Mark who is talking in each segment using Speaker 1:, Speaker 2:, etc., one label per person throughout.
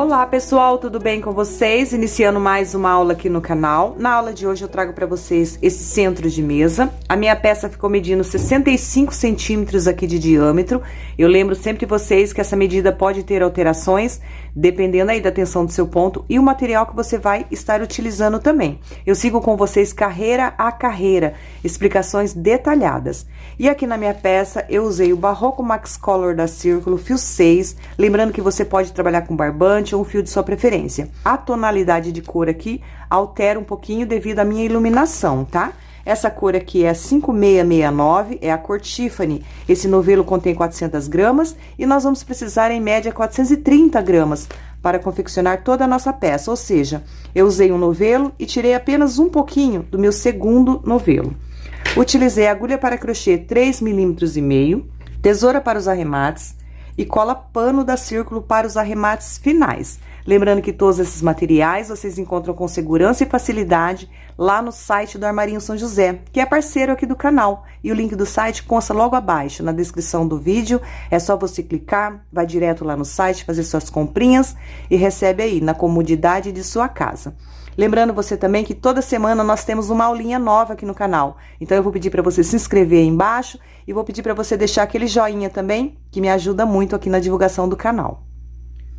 Speaker 1: Olá pessoal, tudo bem com vocês? Iniciando mais uma aula aqui no canal. Na aula de hoje eu trago para vocês esse centro de mesa. A minha peça ficou medindo 65 centímetros aqui de diâmetro. Eu lembro sempre vocês que essa medida pode ter alterações, dependendo aí da tensão do seu ponto e o material que você vai estar utilizando também. Eu sigo com vocês carreira a carreira, explicações detalhadas. E aqui na minha peça eu usei o Barroco Max Color da Círculo, fio 6, lembrando que você pode trabalhar com barbante ou um fio de sua preferência. A tonalidade de cor aqui altera um pouquinho devido à minha iluminação, tá? Essa cor aqui é a 5669, é a cor Tiffany. Esse novelo contém 400 gramas e nós vamos precisar, em média, 430 gramas para confeccionar toda a nossa peça. Ou seja, eu usei um novelo e tirei apenas um pouquinho do meu segundo novelo. Utilizei agulha para crochê 3,5 mm, tesoura para os arremates e cola pano da Círculo para os arremates finais. Lembrando que todos esses materiais vocês encontram com segurança e facilidade lá no site do Armarinho São José, que é parceiro aqui do canal. E o link do site consta logo abaixo, na descrição do vídeo. É só você clicar, vai direto lá no site, fazer suas comprinhas e recebe aí na comodidade de sua casa. Lembrando você também que toda semana nós temos uma aulinha nova aqui no canal. Então eu vou pedir para você se inscrever aí embaixo e vou pedir para você deixar aquele joinha também, que me ajuda muito aqui na divulgação do canal.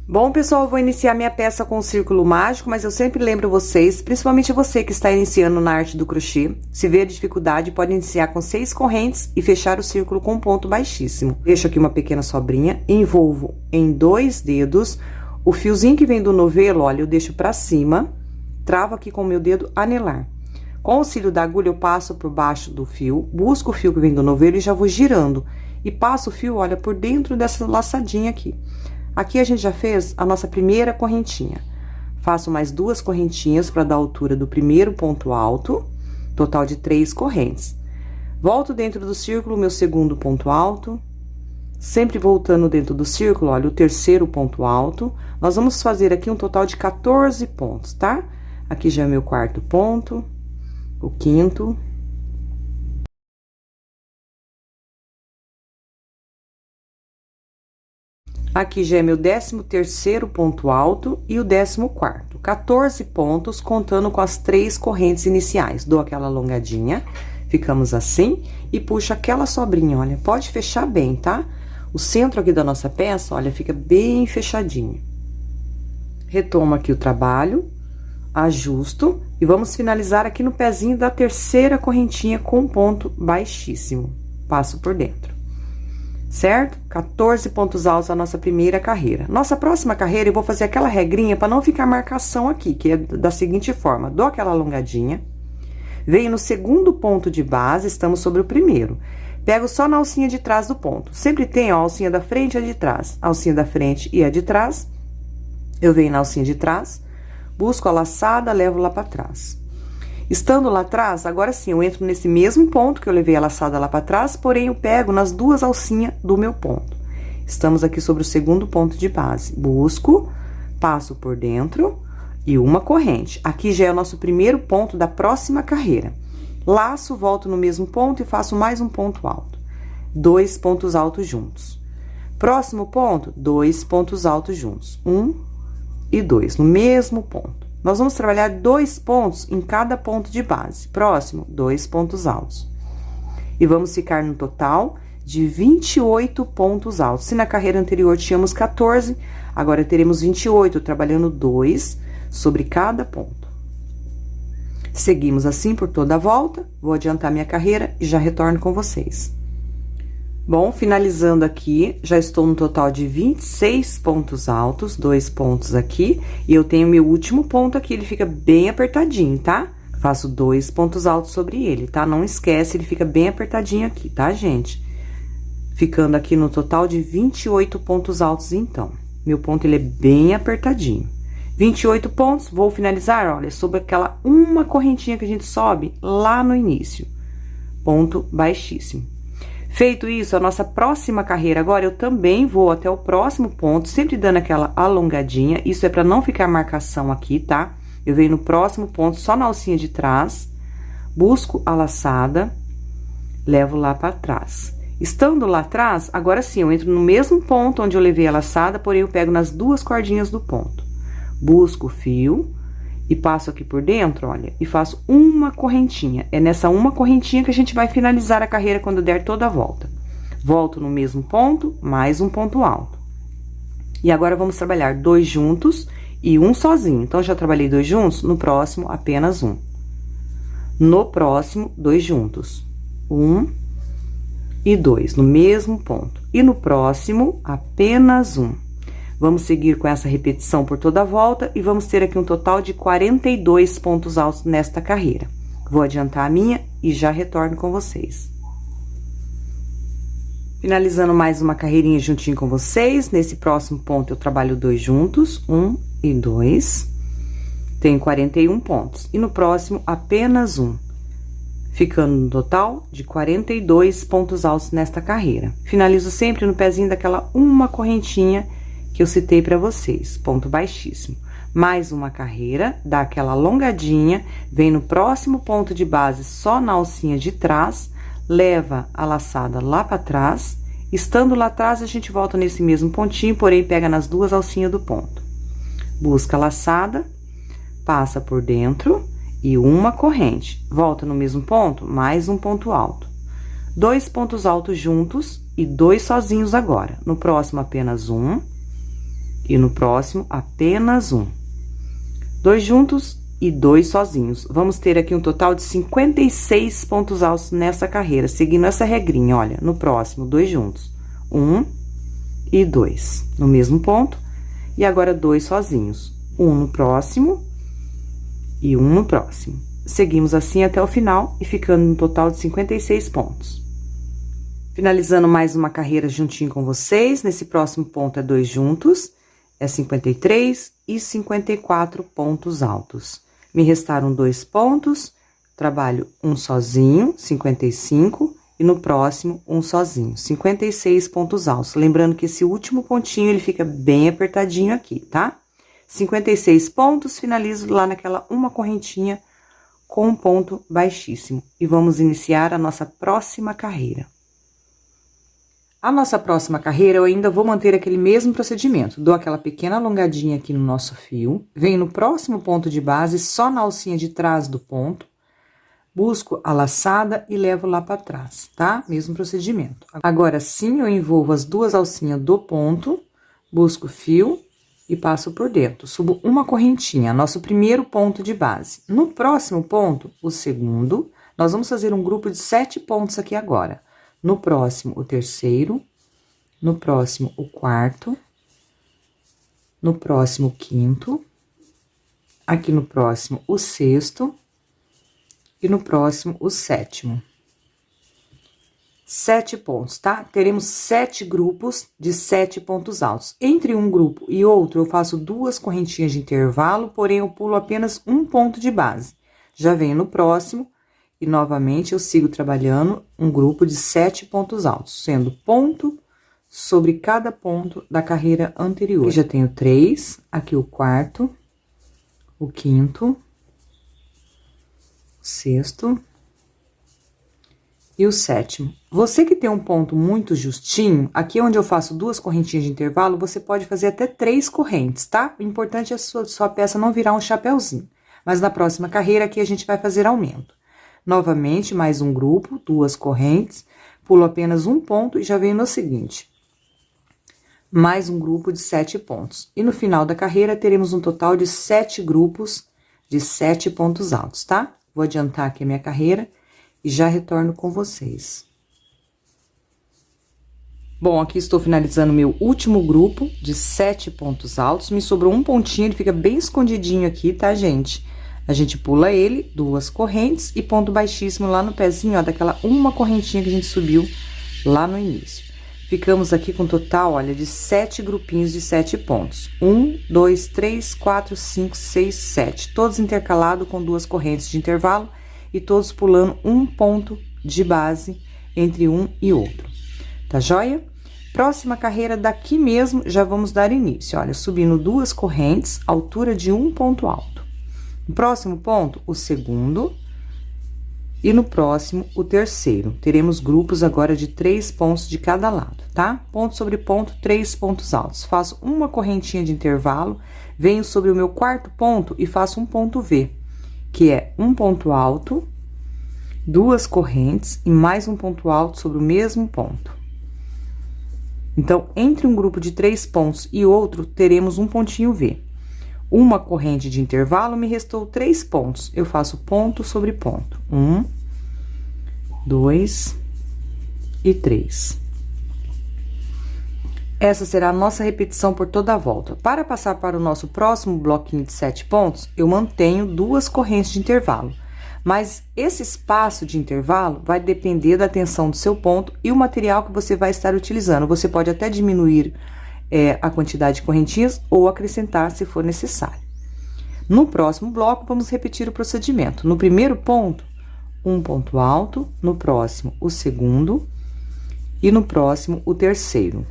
Speaker 1: Bom, pessoal, eu vou iniciar minha peça com o círculo mágico, mas eu sempre lembro vocês, principalmente você que está iniciando na arte do crochê, se vê a dificuldade, pode iniciar com 6 correntes e fechar o círculo com um ponto baixíssimo. Deixo aqui uma pequena sobrinha, envolvo em 2 dedos, o fiozinho que vem do novelo, olha, eu deixo pra cima, travo aqui com o meu dedo anelar. Com o auxílio da agulha, eu passo por baixo do fio, busco o fio que vem do novelo e já vou girando. E passo o fio, olha, por dentro dessa laçadinha aqui. Aqui a gente já fez a nossa primeira correntinha. Faço mais 2 correntinhas para dar a altura do primeiro ponto alto, total de 3 correntes. Volto dentro do círculo, meu segundo ponto alto, sempre voltando dentro do círculo, olha, o terceiro ponto alto. Nós vamos fazer aqui um total de 14 pontos, tá? Aqui já é meu quarto ponto, o quinto. Aqui já é meu 13º ponto alto e o 14º. 14 pontos, contando com as 3 correntes iniciais. Dou aquela alongadinha, ficamos assim, e puxo aquela sobrinha, olha, pode fechar bem, tá? O centro aqui da nossa peça, olha, fica bem fechadinho. Retomo aqui o trabalho, ajusto, e vamos finalizar aqui no pezinho da terceira correntinha com um ponto baixíssimo. Passo por dentro. Certo? 14 pontos altos a nossa primeira carreira. Nossa próxima carreira, eu vou fazer aquela regrinha para não ficar marcação aqui, que é da seguinte forma: dou aquela alongadinha, venho no segundo ponto de base, estamos sobre o primeiro. Pego só na alcinha de trás do ponto. Sempre tem, ó, a alcinha da frente e a de trás. A alcinha da frente e a de trás. Eu venho na alcinha de trás, busco a laçada, levo lá para trás. Estando lá atrás, agora sim, eu entro nesse mesmo ponto que eu levei a laçada lá para trás, porém eu pego nas 2 alcinhas do meu ponto. Estamos aqui sobre o segundo ponto de base. Busco, passo por dentro e uma corrente. Aqui já é o nosso primeiro ponto da próxima carreira. Laço, volto no mesmo ponto e faço mais um ponto alto. 2 pontos altos juntos. Próximo ponto, 2 pontos altos juntos. 1 e 2, no mesmo ponto. Nós vamos trabalhar 2 pontos em cada ponto de base. Próximo, 2 pontos altos. E vamos ficar no total de 28 pontos altos. Se na carreira anterior tínhamos 14, agora teremos 28, trabalhando 2 sobre cada ponto. Seguimos assim por toda a volta. Vou adiantar minha carreira e já retorno com vocês. Bom, finalizando aqui, já estou no total de 26 pontos altos, 2 pontos aqui, e eu tenho meu último ponto aqui, ele fica bem apertadinho, tá? Faço 2 pontos altos sobre ele, tá? Não esquece, ele fica bem apertadinho aqui, tá, gente? Ficando aqui no total de 28 pontos altos, então. Meu ponto, ele é bem apertadinho. 28 pontos, vou finalizar, olha, sobre aquela uma correntinha que a gente sobe lá no início. Ponto baixíssimo. Feito isso, a nossa próxima carreira agora, eu também vou até o próximo ponto, sempre dando aquela alongadinha. Isso é para não ficar marcação aqui, tá? Eu venho no próximo ponto, só na alcinha de trás, busco a laçada, levo lá para trás. Estando lá atrás, agora sim, eu entro no mesmo ponto onde eu levei a laçada, porém eu pego nas 2 cordinhas do ponto. busco o fio e passo aqui por dentro, olha, e faço uma correntinha. É nessa uma correntinha que a gente vai finalizar a carreira quando der toda a volta. Volto no mesmo ponto, mais um ponto alto. E agora vamos trabalhar 2 juntos e um sozinho. Então, já trabalhei 2 juntos, no próximo, apenas um. No próximo, 2 juntos. 1 e 2, no mesmo ponto. E no próximo, apenas um. Vamos seguir com essa repetição por toda a volta e vamos ter aqui um total de 42 pontos altos nesta carreira. Vou adiantar a minha e já retorno com vocês. Finalizando mais uma carreirinha juntinho com vocês. Nesse próximo ponto, eu trabalho 2 juntos, 1 e 2. Tenho 41 pontos. E no próximo, apenas um. Ficando no total de 42 pontos altos nesta carreira. Finalizo sempre no pezinho daquela uma correntinha que eu citei para vocês, ponto baixíssimo. Mais uma carreira, dá aquela alongadinha, vem no próximo ponto de base só na alcinha de trás, leva a laçada lá para trás, estando lá atrás a gente volta nesse mesmo pontinho, porém pega nas 2 alcinhas do ponto. Busca a laçada, passa por dentro e uma corrente, volta no mesmo ponto, mais um ponto alto. 2 pontos altos juntos e 2 sozinhos agora. No próximo apenas um. E no próximo, apenas um. 2 juntos e 2 sozinhos. Vamos ter aqui um total de 56 pontos altos nessa carreira, seguindo essa regrinha, olha. No próximo, 2 juntos. 1 e 2. No mesmo ponto. E agora, 2 sozinhos. 1 no próximo e 1 no próximo. Seguimos assim até o final e ficando no total de 56 pontos. Finalizando mais uma carreira juntinho com vocês. Nesse próximo ponto, é 2 juntos. É 53 e 54 pontos altos. Me restaram 2 pontos, trabalho um sozinho, 55, e no próximo, um sozinho, 56 pontos altos. Lembrando que esse último pontinho, ele fica bem apertadinho aqui, tá? 56 pontos, finalizo lá naquela uma correntinha com um ponto baixíssimo. E vamos iniciar a nossa próxima carreira. A nossa próxima carreira, eu ainda vou manter aquele mesmo procedimento. Dou aquela pequena alongadinha aqui no nosso fio, venho no próximo ponto de base, só na alcinha de trás do ponto, busco a laçada e levo lá para trás, tá? Mesmo procedimento. Agora sim, eu envolvo as 2 alcinhas do ponto, busco o fio e passo por dentro. Subo uma correntinha, nosso primeiro ponto de base. No próximo ponto, o segundo, nós vamos fazer um grupo de 7 pontos aqui agora. No próximo, o terceiro, no próximo, o quarto, no próximo, o quinto, aqui no próximo, o sexto e no próximo, o sétimo. 7 pontos, tá? Teremos 7 grupos de 7 pontos altos. Entre um grupo e outro, eu faço 2 correntinhas de intervalo, porém, eu pulo apenas um ponto de base. Já venho no próximo. E, novamente, eu sigo trabalhando um grupo de 7 pontos altos, sendo ponto sobre cada ponto da carreira anterior. Aqui já tenho 3, aqui o quarto, o quinto, o sexto e o sétimo. Você que tem um ponto muito justinho, aqui onde eu faço 2 correntinhas de intervalo, você pode fazer até 3 correntes, tá? O importante é a sua peça não virar um chapéuzinho. Mas na próxima carreira aqui a gente vai fazer aumento. Novamente, mais um grupo, 2 correntes, pulo apenas um ponto e já venho no seguinte. Mais um grupo de 7 pontos. E no final da carreira, teremos um total de 7 grupos de 7 pontos altos, tá? Vou adiantar aqui a minha carreira e já retorno com vocês. Bom, aqui estou finalizando meu último grupo de 7 pontos altos. Me sobrou um pontinho, ele fica bem escondidinho aqui, tá, gente? A gente pula ele, 2 correntes e ponto baixíssimo lá no pezinho, ó, daquela uma correntinha que a gente subiu lá no início. Ficamos aqui com um total, olha, de 7 grupinhos de 7 pontos. 1, 2, 3, 4, 5, 6, 7. Todos intercalados com 2 correntes de intervalo e todos pulando um ponto de base entre um e outro. Tá joia? Próxima carreira daqui mesmo, já vamos dar início. Olha, subindo 2 correntes, altura de um ponto alto. No próximo ponto, o segundo, E no próximo, o terceiro. Teremos grupos agora de 3 pontos de cada lado, tá? Ponto sobre ponto, 3 pontos altos. Faço uma correntinha de intervalo, venho sobre o meu quarto ponto e faço um ponto V, que é um ponto alto, 2 correntes e mais um ponto alto sobre o mesmo ponto. Então, entre um grupo de 3 pontos e outro, teremos um pontinho V. Uma corrente de intervalo, me restou 3 pontos. Eu faço ponto sobre ponto. 1, 2 e 3. Essa será a nossa repetição por toda a volta. Para passar para o nosso próximo bloquinho de 7 pontos, eu mantenho 2 correntes de intervalo. Mas esse espaço de intervalo vai depender da tensão do seu ponto e o material que você vai estar utilizando. Você pode até diminuir a quantidade de correntinhas ou acrescentar se for necessário. No próximo bloco, vamos repetir o procedimento. No primeiro ponto, um ponto alto, no próximo, o segundo, e no próximo, o terceiro.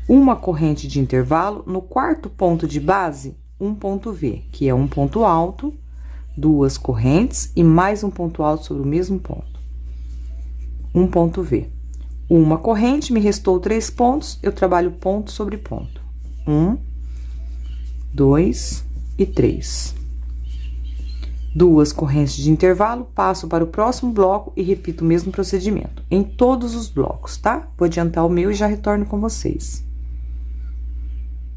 Speaker 1: Uma corrente de intervalo, no quarto ponto de base, um ponto V, que é um ponto alto, 2 correntes e mais um ponto alto sobre o mesmo ponto. Um ponto V. Uma corrente, me restou 3 pontos, eu trabalho ponto sobre ponto. 1, 2 e 3. 2 correntes de intervalo, passo para o próximo bloco e repito o mesmo procedimento em todos os blocos, tá? Vou adiantar o meu e já retorno com vocês.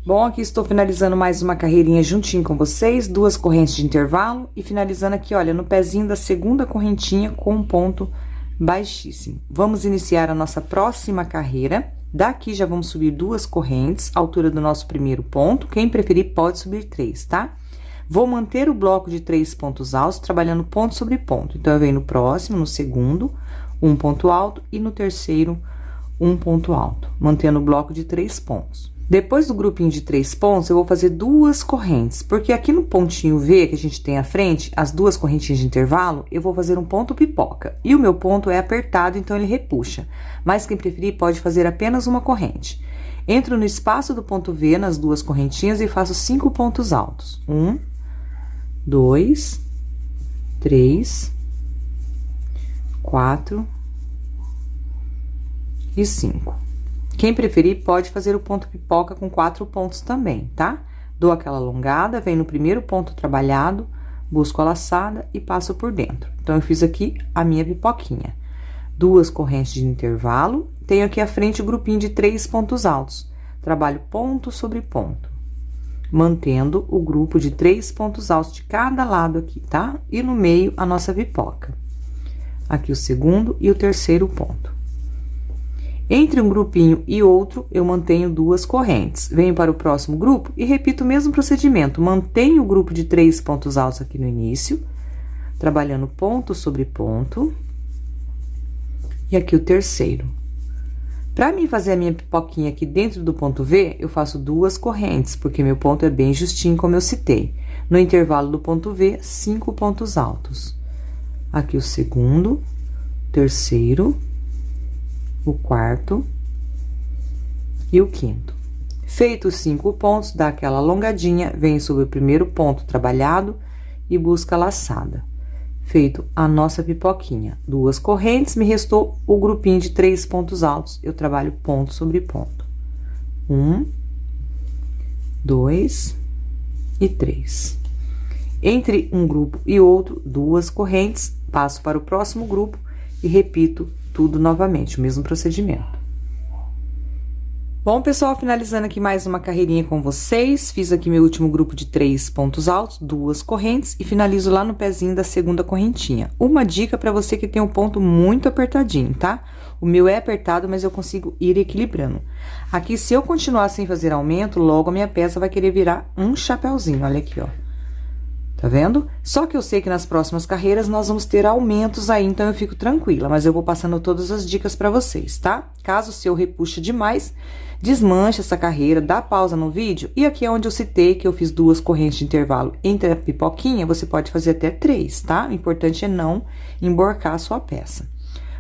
Speaker 1: Bom, aqui estou finalizando mais uma carreirinha juntinho com vocês, 2 correntes de intervalo e finalizando aqui, olha, no pezinho da segunda correntinha com um ponto baixíssimo. Vamos iniciar a nossa próxima carreira. Daqui já vamos subir 2 correntes, altura do nosso primeiro ponto. Quem preferir pode subir 3, tá? Vou manter o bloco de 3 pontos altos, trabalhando ponto sobre ponto. Então, eu venho no próximo, no segundo, um ponto alto e no terceiro, um ponto alto, mantendo o bloco de 3 pontos. Depois do grupinho de 3 pontos, eu vou fazer 2 correntes, porque aqui no pontinho V que a gente tem à frente, as 2 correntinhas de intervalo, eu vou fazer um ponto pipoca. E o meu ponto é apertado, então ele repuxa. Mas quem preferir pode fazer apenas uma corrente. Entro no espaço do ponto V, nas 2 correntinhas, e faço 5 pontos altos. 1, 2, 3, 4 e 5. Quem preferir, pode fazer o ponto pipoca com 4 pontos também, tá? Dou aquela alongada, venho no primeiro ponto trabalhado, busco a laçada e passo por dentro. Então, eu fiz aqui a minha pipoquinha. 2 correntes de intervalo, tenho aqui à frente o grupinho de 3 pontos altos. Trabalho ponto sobre ponto, mantendo o grupo de 3 pontos altos de cada lado aqui, tá? E no meio, a nossa pipoca. Aqui o segundo e o terceiro ponto. Entre um grupinho e outro, eu mantenho 2 correntes. Venho para o próximo grupo e repito o mesmo procedimento. Mantenho o grupo de 3 pontos altos aqui no início, trabalhando ponto sobre ponto. E aqui o terceiro. Para mim fazer a minha pipoquinha aqui dentro do ponto V, eu faço 2 correntes, porque meu ponto é bem justinho, como eu citei. No intervalo do ponto V, 5 pontos altos. Aqui o segundo, terceiro, o quarto e o quinto. Feito os 5 pontos, dá aquela alongadinha, vem sobre o primeiro ponto trabalhado e busca a laçada. Feito a nossa pipoquinha. 2 correntes, me restou o grupinho de 3 pontos altos. Eu trabalho ponto sobre ponto. 1, 2 e 3. Entre um grupo e outro, 2 correntes, passo para o próximo grupo e repito tudo novamente, o mesmo procedimento. Bom, pessoal, finalizando aqui mais uma carreirinha com vocês, fiz aqui meu último grupo de 3 pontos altos, 2 correntes e finalizo lá no pezinho da segunda correntinha. Uma dica para você que tem um ponto muito apertadinho, tá? O meu é apertado, mas eu consigo ir equilibrando. Aqui, se eu continuar sem fazer aumento, logo a minha peça vai querer virar um chapéuzinho, olha aqui, ó. Tá vendo? Só que eu sei que nas próximas carreiras nós vamos ter aumentos aí, então eu fico tranquila, mas eu vou passando todas as dicas pra vocês, tá? Caso o seu repuxe demais, desmanche essa carreira, dá pausa no vídeo, e aqui é onde eu citei que eu fiz 2 correntes de intervalo entre a pipoquinha, você pode fazer até 3, tá? O importante é não emborcar a sua peça.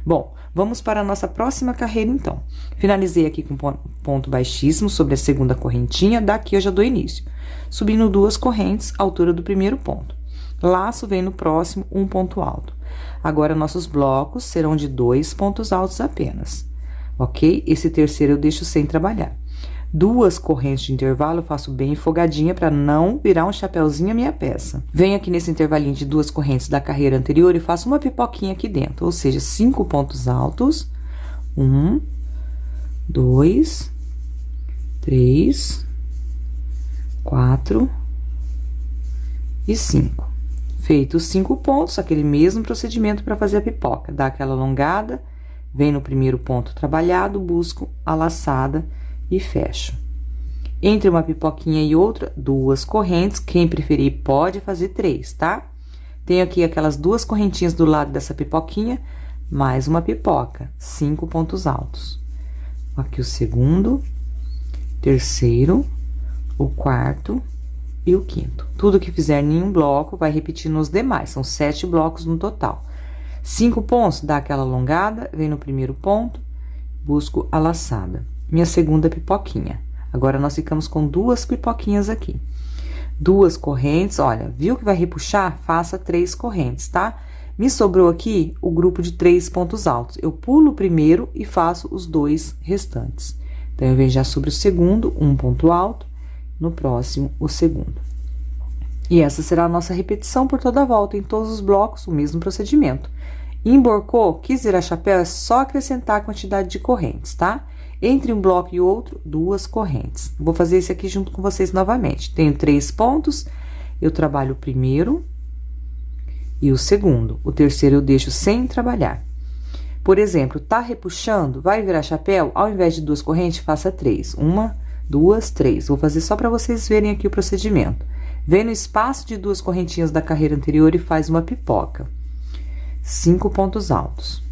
Speaker 1: Bom, vamos para a nossa próxima carreira, então. Finalizei aqui com ponto baixíssimo sobre a segunda correntinha, daqui eu já dou início. Subindo 2 correntes, altura do primeiro ponto. Laço, vem no próximo, um ponto alto. Agora, nossos blocos serão de 2 pontos altos apenas, ok? Esse terceiro eu deixo sem trabalhar. 2 correntes de intervalo, eu faço bem enfogadinha para não virar um chapéuzinho a minha peça. Venho aqui nesse intervalinho de 2 correntes da carreira anterior e faço uma pipoquinha aqui dentro, ou seja, 5 pontos altos. 1, 2, 3, 4 e 5. Feito os 5 pontos, aquele mesmo procedimento para fazer a pipoca. Dá aquela alongada, vem no primeiro ponto trabalhado, busco a laçada e fecho. Entre uma pipoquinha e outra, 2 correntes. Quem preferir pode fazer 3, tá? Tenho aqui aquelas 2 correntinhas do lado dessa pipoquinha, mais uma pipoca, 5 pontos altos. Aqui o segundo, terceiro, o quarto e o quinto. Tudo que fizer em um bloco vai repetir nos demais, são 7 blocos no total. 5 pontos, dá aquela alongada, vem no primeiro ponto, busco a laçada. Minha segunda pipoquinha. Agora, nós ficamos com 2 pipoquinhas aqui. 2 correntes, olha, viu que vai repuxar? Faça 3 correntes, tá? Me sobrou aqui o grupo de 3 pontos altos. Eu pulo o primeiro e faço os 2 restantes. Então, eu venho já sobre o segundo, um ponto alto, no próximo, o segundo. E essa será a nossa repetição por toda a volta, em todos os blocos, o mesmo procedimento. Emborcou, quis virar chapéu, é só acrescentar a quantidade de correntes, tá? Entre um bloco e outro, 2 correntes. Vou fazer esse aqui junto com vocês novamente. Tenho 3 pontos, eu trabalho o primeiro e o segundo. O terceiro eu deixo sem trabalhar. Por exemplo, tá repuxando, vai virar chapéu? Ao invés de 2 correntes, faça 3. 1, 2, 3. Vou fazer só para vocês verem aqui o procedimento. Vem no espaço de 2 correntinhas da carreira anterior e faz uma pipoca. 5 pontos altos.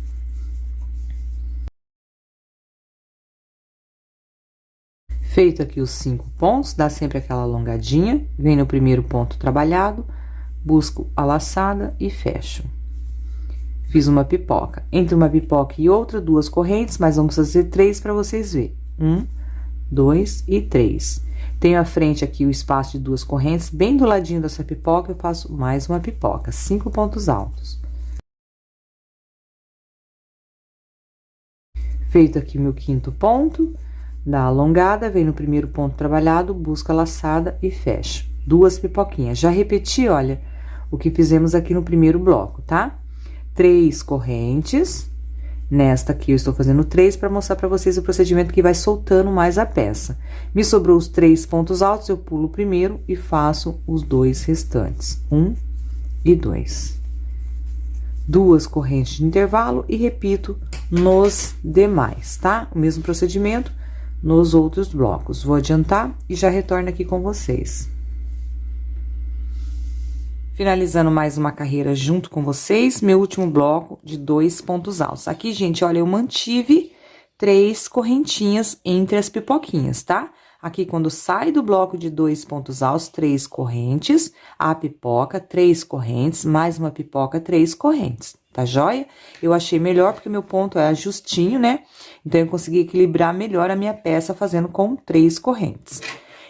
Speaker 1: Feito aqui os 5 pontos, dá sempre aquela alongadinha, vem no primeiro ponto trabalhado, busco a laçada e fecho. Fiz uma pipoca. Entre uma pipoca e outra, 2 correntes, mas vamos fazer 3 para vocês verem. 1, 2 e 3. Tenho à frente aqui o espaço de 2 correntes, bem do ladinho dessa pipoca, eu faço mais uma pipoca, 5 pontos altos. Feito aqui meu quinto ponto, dá alongada, vem no primeiro ponto trabalhado, busca a laçada e fecha. 2 pipoquinhas. Já repeti, olha, o que fizemos aqui no primeiro bloco, tá? 3 correntes. Nesta aqui eu estou fazendo 3 para mostrar para vocês o procedimento que vai soltando mais a peça. Me sobrou os 3 pontos altos, eu pulo o primeiro e faço os 2 restantes. 1 e 2. 2 correntes de intervalo e repito nos demais, tá? O mesmo procedimento nos outros blocos. Vou adiantar e já retorno aqui com vocês. Finalizando mais uma carreira junto com vocês, meu último bloco de 2 pontos altos. Aqui, gente, olha, eu mantive 3 correntinhas entre as pipoquinhas, tá? Aqui, quando sai do bloco de 2 pontos altos, 3 correntes, a pipoca, 3 correntes, mais uma pipoca, 3 correntes, tá joia? Eu achei melhor porque o meu ponto é justinho, né? Então, eu consegui equilibrar melhor a minha peça fazendo com 3 correntes.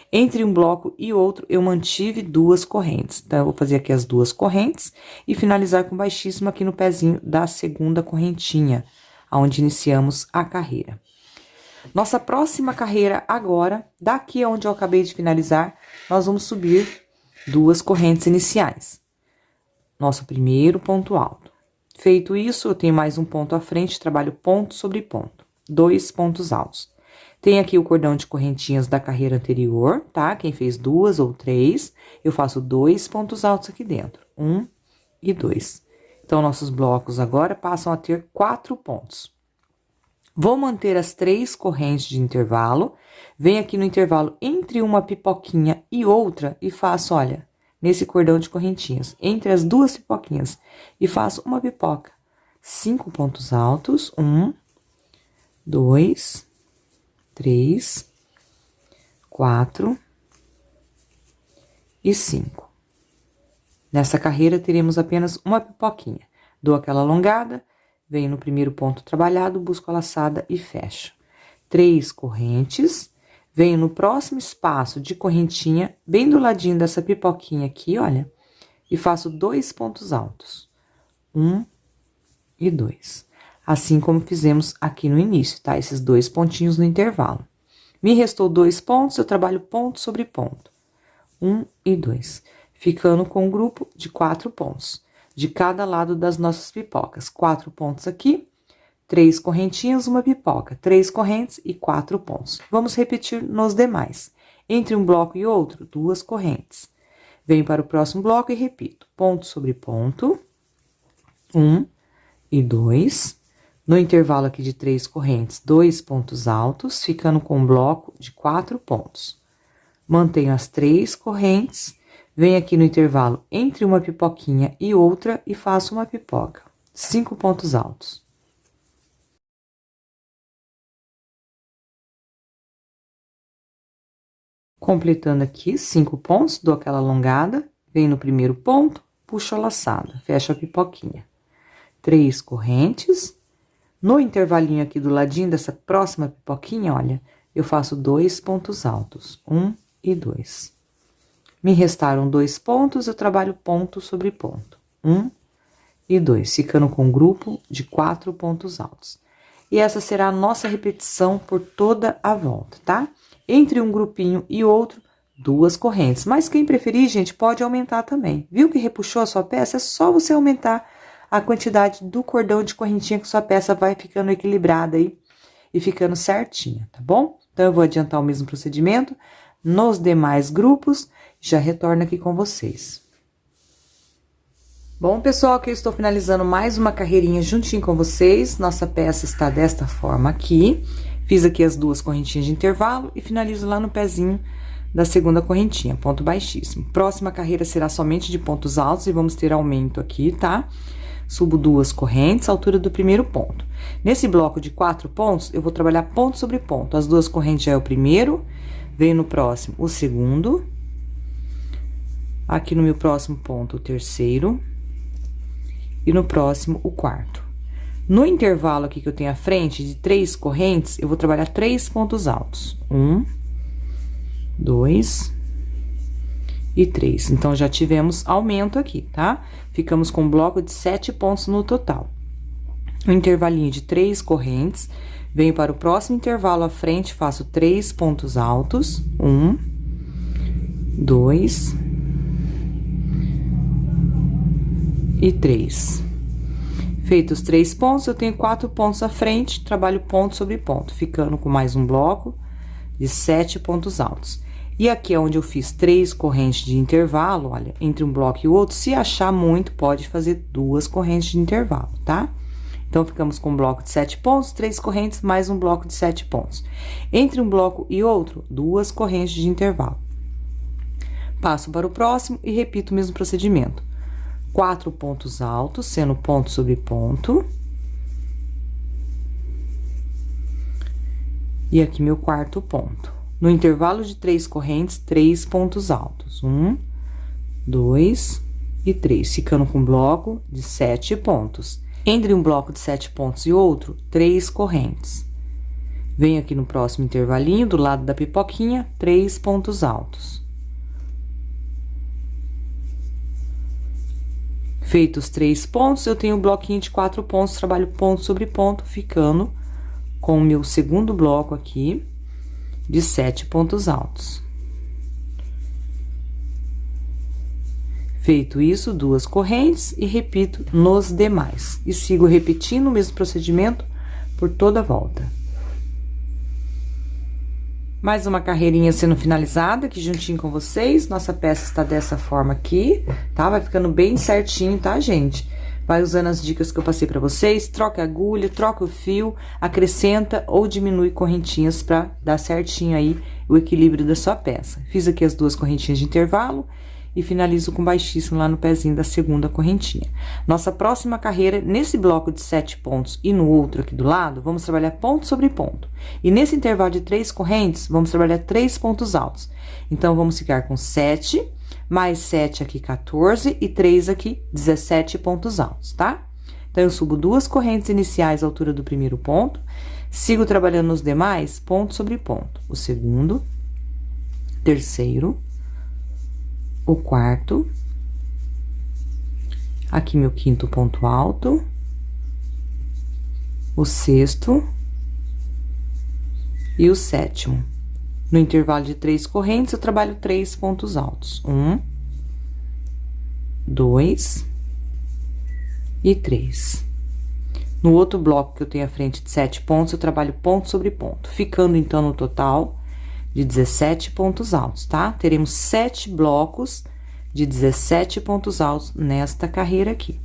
Speaker 1: Entre um bloco e outro, eu mantive 2 correntes. Então, eu vou fazer aqui as 2 correntes e finalizar com baixíssimo aqui no pezinho da segunda correntinha, onde iniciamos a carreira. Nossa próxima carreira agora, daqui onde eu acabei de finalizar, nós vamos subir 2 correntes iniciais. Nosso primeiro ponto alto. Feito isso, eu tenho mais um ponto à frente, trabalho ponto sobre ponto. 2 pontos altos. Tem aqui o cordão de correntinhas da carreira anterior, tá? Quem fez 2 ou 3, eu faço 2 pontos altos aqui dentro. 1 e 2. Então, nossos blocos agora passam a ter 4 pontos. Vou manter as 3 correntes de intervalo. Venho aqui no intervalo entre uma pipoquinha e outra e faço, olha, nesse cordão de correntinhas, entre as 2 pipoquinhas, e faço uma pipoca. 5 pontos altos. 1, 2, 3, 4 e 5. Nessa carreira, teremos apenas uma pipoquinha. Dou aquela alongada, venho no primeiro ponto trabalhado, busco a laçada e fecho. 3 correntes, venho no próximo espaço de correntinha, bem do ladinho dessa pipoquinha aqui, olha, e faço 2 pontos altos. 1 e 2. Assim como fizemos aqui no início, tá? Esses 2 pontinhos no intervalo. Me restou 2 pontos, eu trabalho ponto sobre ponto. 1 e 2. Ficando com um grupo de 4 pontos. De cada lado das nossas pipocas. 4 pontos aqui, 3 correntinhas, uma pipoca. 3 correntes e 4 pontos. Vamos repetir nos demais. Entre um bloco e outro, 2 correntes. Venho para o próximo bloco e repito. Ponto sobre ponto. 1 e 2. No intervalo aqui de 3 correntes, 2 pontos altos, ficando com um bloco de 4 pontos. Mantenho as 3 correntes, venho aqui no intervalo entre uma pipoquinha e outra e faço uma pipoca. 5 pontos altos. Completando aqui 5 pontos, dou aquela alongada, venho no primeiro ponto, puxo a laçada, fecho a pipoquinha. 3 correntes. No intervalinho aqui do ladinho dessa próxima pipoquinha, olha, eu faço 2 pontos altos, 1 e 2. Me restaram 2 pontos, eu trabalho ponto sobre ponto, 1 e 2, ficando com um grupo de 4 pontos altos. E essa será a nossa repetição por toda a volta, tá? Entre um grupinho e outro, 2 correntes. Mas quem preferir, gente, pode aumentar também. Viu que repuxou a sua peça? É só você aumentar a quantidade do cordão de correntinha que sua peça vai ficando equilibrada aí e ficando certinha, tá bom? Então, eu vou adiantar o mesmo procedimento nos demais grupos, já retorno aqui com vocês. Bom, pessoal, aqui eu estou finalizando mais uma carreirinha juntinho com vocês. Nossa peça está desta forma aqui. Fiz aqui as 2 correntinhas de intervalo e finalizo lá no pezinho da segunda correntinha, ponto baixíssimo. Próxima carreira será somente de pontos altos e vamos ter aumento aqui, tá? Subo 2 correntes, altura do primeiro ponto. Nesse bloco de 4 pontos, eu vou trabalhar ponto sobre ponto. As 2 correntes já é o primeiro, venho no próximo o segundo. Aqui no meu próximo ponto, o terceiro. E no próximo, o quarto. No intervalo aqui que eu tenho à frente, de 3 correntes, eu vou trabalhar 3 pontos altos. 1, 2 e 3. Então, já tivemos aumento aqui, tá? Ficamos com um bloco de 7 pontos no total. Um intervalinho de 3 correntes, venho para o próximo intervalo à frente, faço 3 pontos altos. 1, 2 e 3. Feitos 3 pontos, eu tenho 4 pontos à frente, trabalho ponto sobre ponto, ficando com mais um bloco de 7 pontos altos. E aqui é onde eu fiz 3 correntes de intervalo, olha, entre um bloco e o outro, se achar muito, pode fazer 2 correntes de intervalo, tá? Então, ficamos com um bloco de 7 pontos, 3 correntes, mais um bloco de 7 pontos. Entre um bloco e outro, 2 correntes de intervalo. Passo para o próximo e repito o mesmo procedimento. 4 pontos altos, sendo ponto sobre ponto. E aqui meu quarto ponto. No intervalo de 3 correntes, 3 pontos altos. 1, 2 e 3, ficando com um bloco de 7 pontos. Entre um bloco de 7 pontos e outro, 3 correntes. Venho aqui no próximo intervalinho, do lado da pipoquinha, 3 pontos altos. Feitos 3 pontos, eu tenho um bloquinho de 4 pontos, trabalho ponto sobre ponto, ficando com o meu segundo bloco aqui de 7 pontos altos. Feito isso, 2 correntes e repito nos demais. E sigo repetindo o mesmo procedimento por toda a volta. Mais uma carreirinha sendo finalizada aqui juntinho com vocês. Nossa peça está dessa forma aqui, tá? Vai ficando bem certinho, tá, gente? Vai usando as dicas que eu passei pra vocês, troca a agulha, troca o fio, acrescenta ou diminui correntinhas pra dar certinho aí o equilíbrio da sua peça. Fiz aqui as 2 correntinhas de intervalo e finalizo com baixíssimo lá no pezinho da segunda correntinha. Nossa próxima carreira, nesse bloco de 7 pontos e no outro aqui do lado, vamos trabalhar ponto sobre ponto. E nesse intervalo de 3 correntes, vamos trabalhar 3 pontos altos. Então, vamos ficar com 7, mais 7 aqui, 14, e 3 aqui, 17 pontos altos, tá? Então, eu subo 2 correntes iniciais à altura do primeiro ponto, sigo trabalhando nos demais, ponto sobre ponto. O segundo, terceiro, o quarto, aqui meu quinto ponto alto, o sexto e o sétimo. No intervalo de 3 correntes, eu trabalho 3 pontos altos. 1, 2 e 3. No outro bloco que eu tenho à frente de 7 pontos, eu trabalho ponto sobre ponto, ficando então no total de 17 pontos altos, tá? Teremos 7 blocos de 17 pontos altos nesta carreira aqui.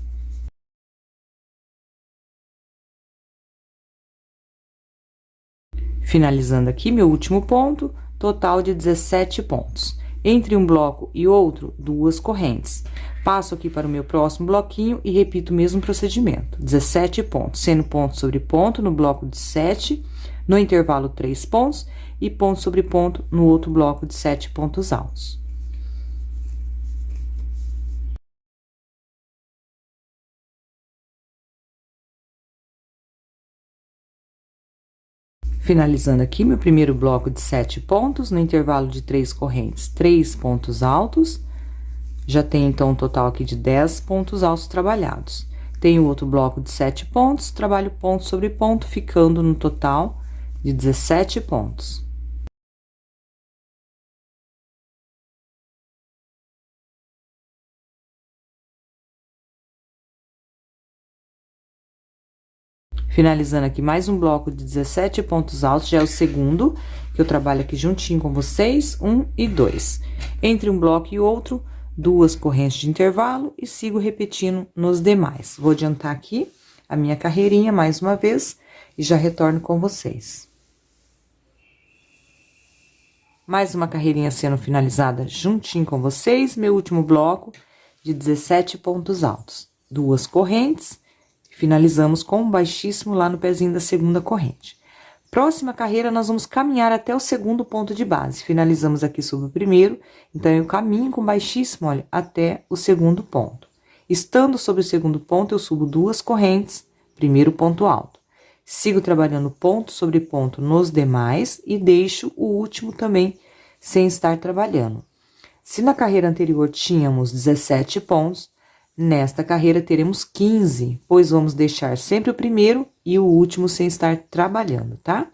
Speaker 1: Finalizando aqui, meu último ponto, total de 17 pontos. Entre um bloco e outro, 2 correntes. Passo aqui para o meu próximo bloquinho e repito o mesmo procedimento. 17 pontos, sendo ponto sobre ponto no bloco de 7, no intervalo 3 pontos, e ponto sobre ponto no outro bloco de 7 pontos altos. Finalizando aqui, meu primeiro bloco de 7 pontos, no intervalo de 3 correntes, 3 pontos altos. Já tenho, então, um total aqui de 10 pontos altos trabalhados. Tenho outro bloco de 7 pontos, trabalho ponto sobre ponto, ficando no total de 17 pontos. Finalizando aqui mais um bloco de 17 pontos altos, já é o segundo, que eu trabalho aqui juntinho com vocês, 1 e 2. Entre um bloco e outro, 2 correntes de intervalo e sigo repetindo nos demais. Vou adiantar aqui a minha carreirinha mais uma vez e já retorno com vocês. Mais uma carreirinha sendo finalizada juntinho com vocês, meu último bloco de 17 pontos altos. 2 correntes, finalizamos com um baixíssimo lá no pezinho da segunda corrente. Próxima carreira, nós vamos caminhar até o segundo ponto de base. Finalizamos aqui sobre o primeiro, então, eu caminho com baixíssimo, olha, até o segundo ponto. Estando sobre o segundo ponto, eu subo 2 correntes, primeiro ponto alto. Sigo trabalhando ponto sobre ponto nos demais e deixo o último também sem estar trabalhando. Se na carreira anterior tínhamos 17 pontos, nesta carreira teremos 15, pois vamos deixar sempre o primeiro e o último sem estar trabalhando, tá?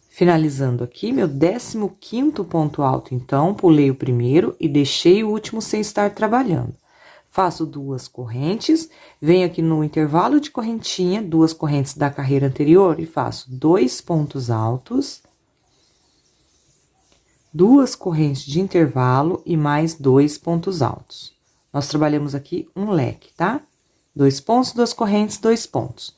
Speaker 1: Finalizando aqui, meu 15º ponto alto, então, pulei o primeiro e deixei o último sem estar trabalhando. Faço 2 correntes, venho aqui no intervalo de correntinha, 2 correntes da carreira anterior e faço 2 pontos altos, 2 correntes de intervalo e mais 2 pontos altos. Nós trabalhamos aqui um leque, tá? 2 pontos, 2 correntes, 2 pontos.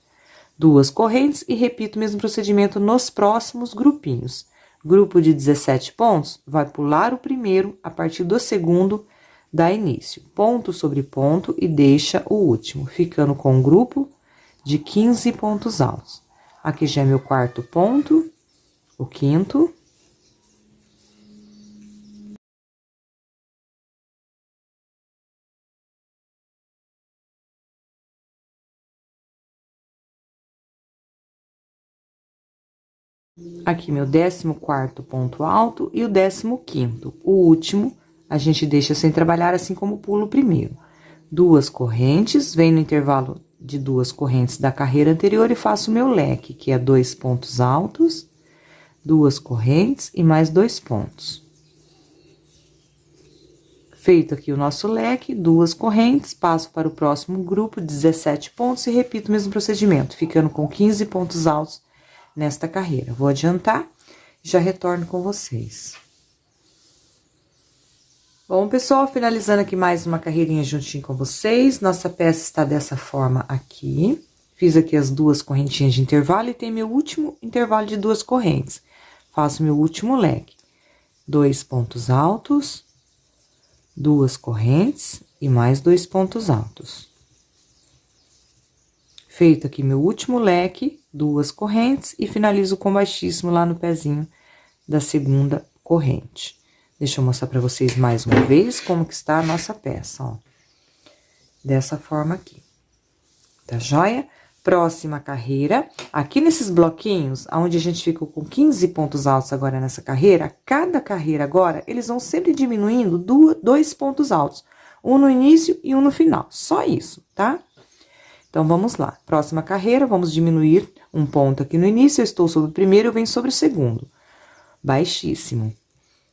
Speaker 1: 2 correntes e repito o mesmo procedimento nos próximos grupinhos. Grupo de 17 pontos, vai pular o primeiro, a partir do segundo, dá início. Ponto sobre ponto e deixa o último, ficando com um grupo de 15 pontos altos. Aqui já é meu quarto ponto, o quinto. Aqui, meu 14º ponto alto e o 15º. O último, a gente deixa sem trabalhar, assim como pulo o primeiro. 2 correntes, venho no intervalo de 2 correntes da carreira anterior e faço o meu leque, que é 2 pontos altos, 2 correntes e mais 2 pontos. Feito aqui o nosso leque, 2 correntes, passo para o próximo grupo, 17 pontos, e repito o mesmo procedimento, ficando com 15 pontos altos nesta carreira. Vou adiantar, já retorno com vocês. Bom, pessoal, finalizando aqui mais uma carreirinha juntinho com vocês. Nossa peça está dessa forma aqui. Fiz aqui as 2 correntinhas de intervalo e tem meu último intervalo de 2 correntes. Faço meu último leque. 2 pontos altos, 2 correntes e mais 2 pontos altos. Feito aqui meu último leque, 2 correntes e finalizo com baixíssimo lá no pezinho da segunda corrente. Deixa eu mostrar pra vocês mais uma vez como que está a nossa peça, ó. Dessa forma aqui, tá joia? Próxima carreira, aqui nesses bloquinhos, onde a gente ficou com 15 pontos altos agora nessa carreira, cada carreira agora, eles vão sempre diminuindo 2 pontos altos. Um no início e um no final, só isso, tá? Então, vamos lá. Próxima carreira, vamos diminuir um ponto aqui no início, eu estou sobre o primeiro, eu venho sobre o segundo. Baixíssimo.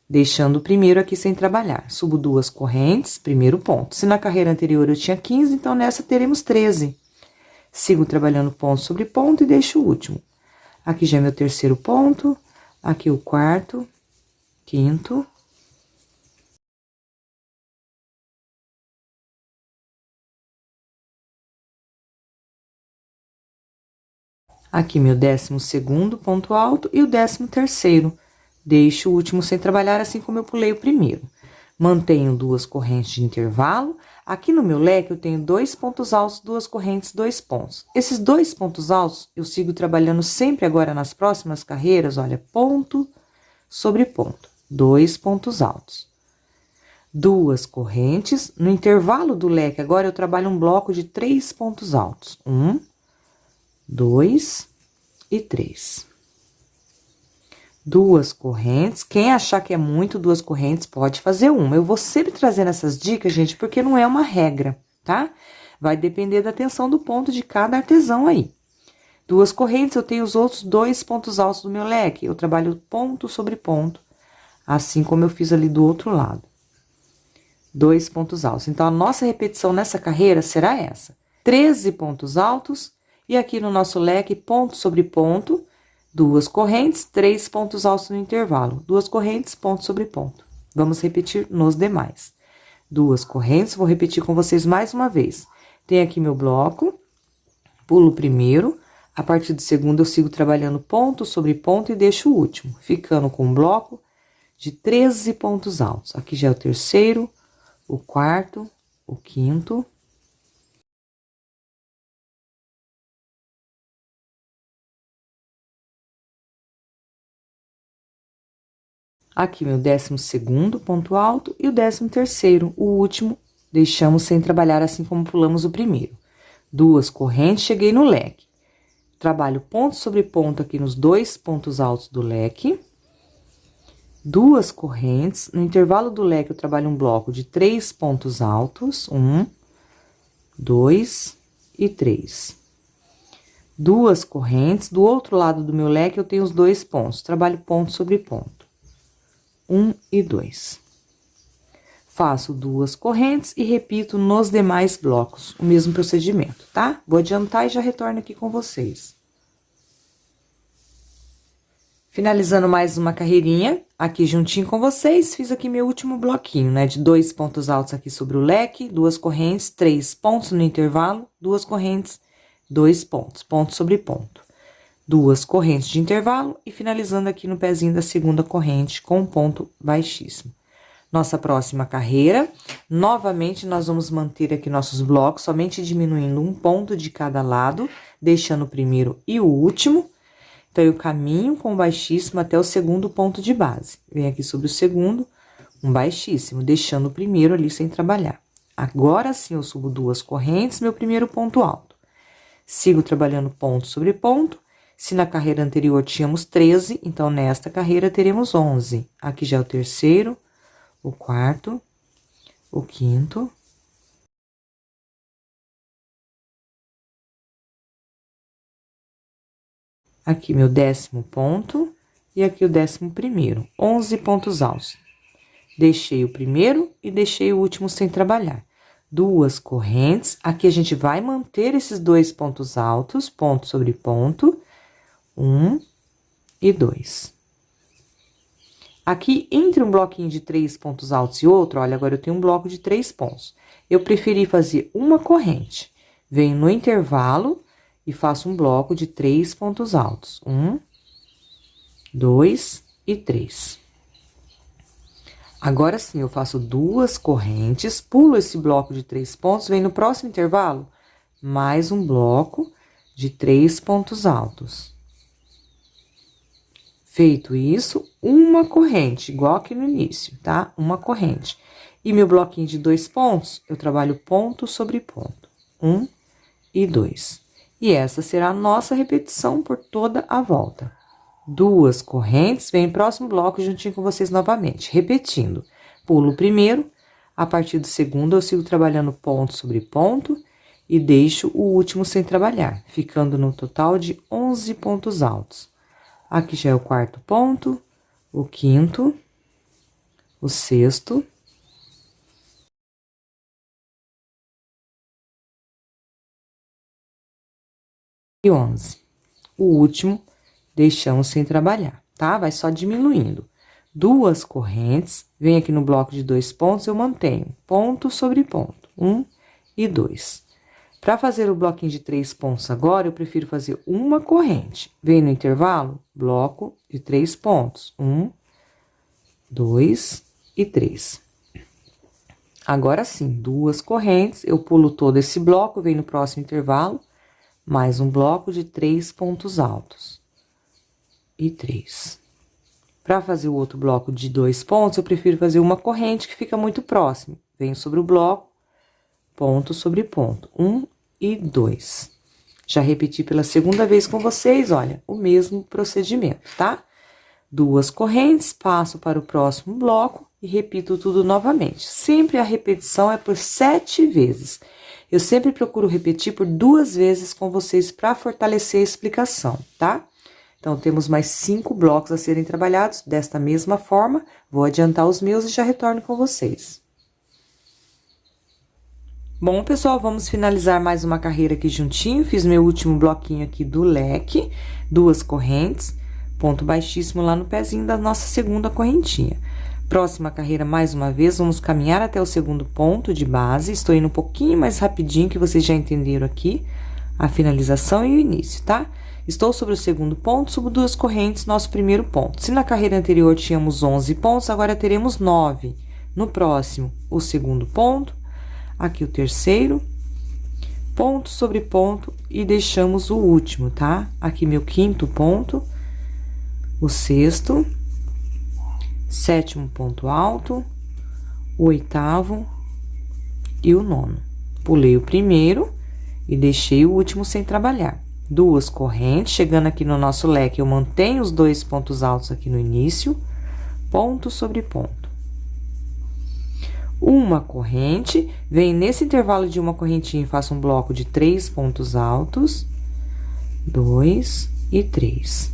Speaker 1: Deixando o primeiro aqui sem trabalhar. Subo 2 correntes, primeiro ponto. Se na carreira anterior eu tinha 15, então nessa teremos 13. Sigo trabalhando ponto sobre ponto e deixo o último. Aqui já é meu terceiro ponto, aqui o quarto, quinto. Aqui meu 12º ponto alto e o 13º. Deixo o último sem trabalhar, assim como eu pulei o primeiro. Mantenho 2 correntes de intervalo. Aqui no meu leque, eu tenho 2 pontos altos, 2 correntes, 2 pontos. Esses 2 pontos altos, eu sigo trabalhando sempre agora nas próximas carreiras, olha, ponto sobre ponto, 2 pontos altos. 2 correntes, no intervalo do leque, agora eu trabalho um bloco de 3 pontos altos. 1, 2 e 3. 2 correntes, quem achar que é muito 2 correntes, pode fazer uma. Eu vou sempre trazendo essas dicas, gente, porque não é uma regra, tá? Vai depender da tensão do ponto de cada artesão aí. 2 correntes, eu tenho os outros 2 pontos altos do meu leque, eu trabalho ponto sobre ponto, assim como eu fiz ali do outro lado. 2 pontos altos. Então, a nossa repetição nessa carreira será essa: 13 pontos altos, e aqui no nosso leque, ponto sobre ponto, 2 correntes, 3 pontos altos no intervalo. 2 correntes, ponto sobre ponto. Vamos repetir nos demais. 2 correntes, vou repetir com vocês mais uma vez. Tem aqui meu bloco, pulo o primeiro, a partir do segundo eu sigo trabalhando ponto sobre ponto e deixo o último, ficando com um bloco de 13 pontos altos. Aqui já é o terceiro, o quarto, o quinto. Aqui, meu 12º ponto alto e o 13º, o último, deixamos sem trabalhar assim como pulamos o primeiro. 2 correntes, cheguei no leque. Trabalho ponto sobre ponto aqui nos 2 pontos altos do leque. 2 correntes, no intervalo do leque eu trabalho um bloco de 3 pontos altos, 1, 2 e 3. 2 correntes, do outro lado do meu leque eu tenho os 2 pontos, trabalho ponto sobre ponto. 1 e 2. Faço 2 correntes e repito nos demais blocos o mesmo procedimento, tá? Vou adiantar e já retorno aqui com vocês. Finalizando mais uma carreirinha, aqui juntinho com vocês, fiz aqui meu último bloquinho, né? De 2 pontos altos aqui sobre o leque, 2 correntes, 3 pontos no intervalo, 2 correntes, 2 pontos, ponto sobre ponto. 2 correntes de intervalo e finalizando aqui no pezinho da segunda corrente com um ponto baixíssimo. Nossa próxima carreira, novamente nós vamos manter aqui nossos blocos, somente diminuindo um ponto de cada lado, deixando o primeiro e o último. Então, eu caminho com baixíssimo até o segundo ponto de base. Venho aqui sobre o segundo, um baixíssimo, deixando o primeiro ali sem trabalhar. Agora sim, eu subo 2 correntes, meu primeiro ponto alto. Sigo trabalhando ponto sobre ponto. Se na carreira anterior tínhamos 13, então nesta carreira teremos 11. Aqui já é o terceiro, o quarto, o quinto. Aqui meu 10º ponto e aqui o 11º, 11 pontos altos. Deixei o primeiro e deixei o último sem trabalhar. 2 correntes, aqui a gente vai manter esses 2 pontos altos, ponto sobre ponto. 1 e 2. Aqui, entre um bloquinho de 3 pontos altos e outro, olha, agora eu tenho um bloco de 3 pontos. Eu preferi fazer uma corrente. Venho no intervalo e faço um bloco de 3 pontos altos. 1, 2 e 3. Agora sim, eu faço 2 correntes, pulo esse bloco de 3 pontos, venho no próximo intervalo, mais um bloco de 3 pontos altos. Feito isso, uma corrente, igual aqui no início, tá? Uma corrente. E meu bloquinho de 2 pontos, eu trabalho ponto sobre ponto. 1 e 2. E essa será a nossa repetição por toda a volta. 2 correntes, vem próximo bloco juntinho com vocês novamente, repetindo. Pulo o primeiro, a partir do segundo eu sigo trabalhando ponto sobre ponto e deixo o último sem trabalhar, ficando no total de 11 pontos altos. Aqui já é o quarto ponto, o quinto, o sexto, e 11. O último, deixamos sem trabalhar, tá? Vai só diminuindo. 2 correntes, vem aqui no bloco de 2 pontos, eu mantenho ponto sobre ponto, 1 e 2. Para fazer o bloquinho de 3 pontos agora, eu prefiro fazer uma corrente. Vem no intervalo, bloco de 3 pontos, 1, 2 e 3. Agora sim, 2 correntes, eu pulo todo esse bloco, vem no próximo intervalo, mais um bloco de 3 pontos altos. E 3. Para fazer o outro bloco de 2 pontos, eu prefiro fazer uma corrente que fica muito próximo. Venho sobre o bloco, ponto sobre ponto, 1 e 2. Já repeti pela segunda vez com vocês, olha, o mesmo procedimento, tá? 2 correntes, passo para o próximo bloco e repito tudo novamente. Sempre a repetição é por 7 vezes. Eu sempre procuro repetir por 2 vezes com vocês para fortalecer a explicação, tá? Então, temos mais 5 blocos a serem trabalhados desta mesma forma. Vou adiantar os meus e já retorno com vocês. Bom, pessoal, vamos finalizar mais uma carreira aqui juntinho. Fiz meu último bloquinho aqui do leque, 2 correntes, ponto baixíssimo lá no pezinho da nossa segunda correntinha. Próxima carreira, mais uma vez, vamos caminhar até o segundo ponto de base. Estou indo um pouquinho mais rapidinho, que vocês já entenderam aqui a finalização e o início, tá? Estou sobre o segundo ponto, subo 2 correntes, nosso primeiro ponto. Se na carreira anterior tínhamos 11 pontos, agora teremos 9. No próximo, o segundo ponto, aqui o terceiro, ponto sobre ponto e deixamos o último, tá? Aqui meu quinto ponto, o sexto, sétimo ponto alto, o oitavo e o nono. Pulei o primeiro e deixei o último sem trabalhar. 2 correntes, chegando aqui no nosso leque, eu mantenho os 2 pontos altos aqui no início, ponto sobre ponto. Uma corrente, vem nesse intervalo de uma correntinha e faço um bloco de 3 pontos altos, 2 e 3.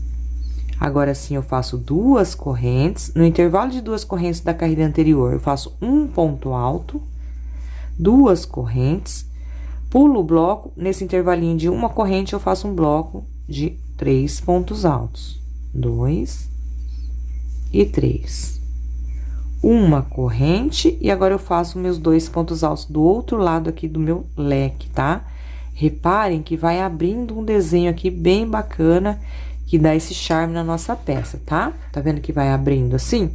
Speaker 1: Agora sim, eu faço 2 correntes, no intervalo de 2 correntes da carreira anterior, eu faço um ponto alto, 2 correntes, pulo o bloco, nesse intervalinho de uma corrente, eu faço um bloco de 3 pontos altos. 2 e 3. Uma corrente, e agora eu faço meus 2 pontos altos do outro lado aqui do meu leque, tá? Reparem que vai abrindo um desenho aqui bem bacana, que dá esse charme na nossa peça, tá? Tá vendo que vai abrindo assim?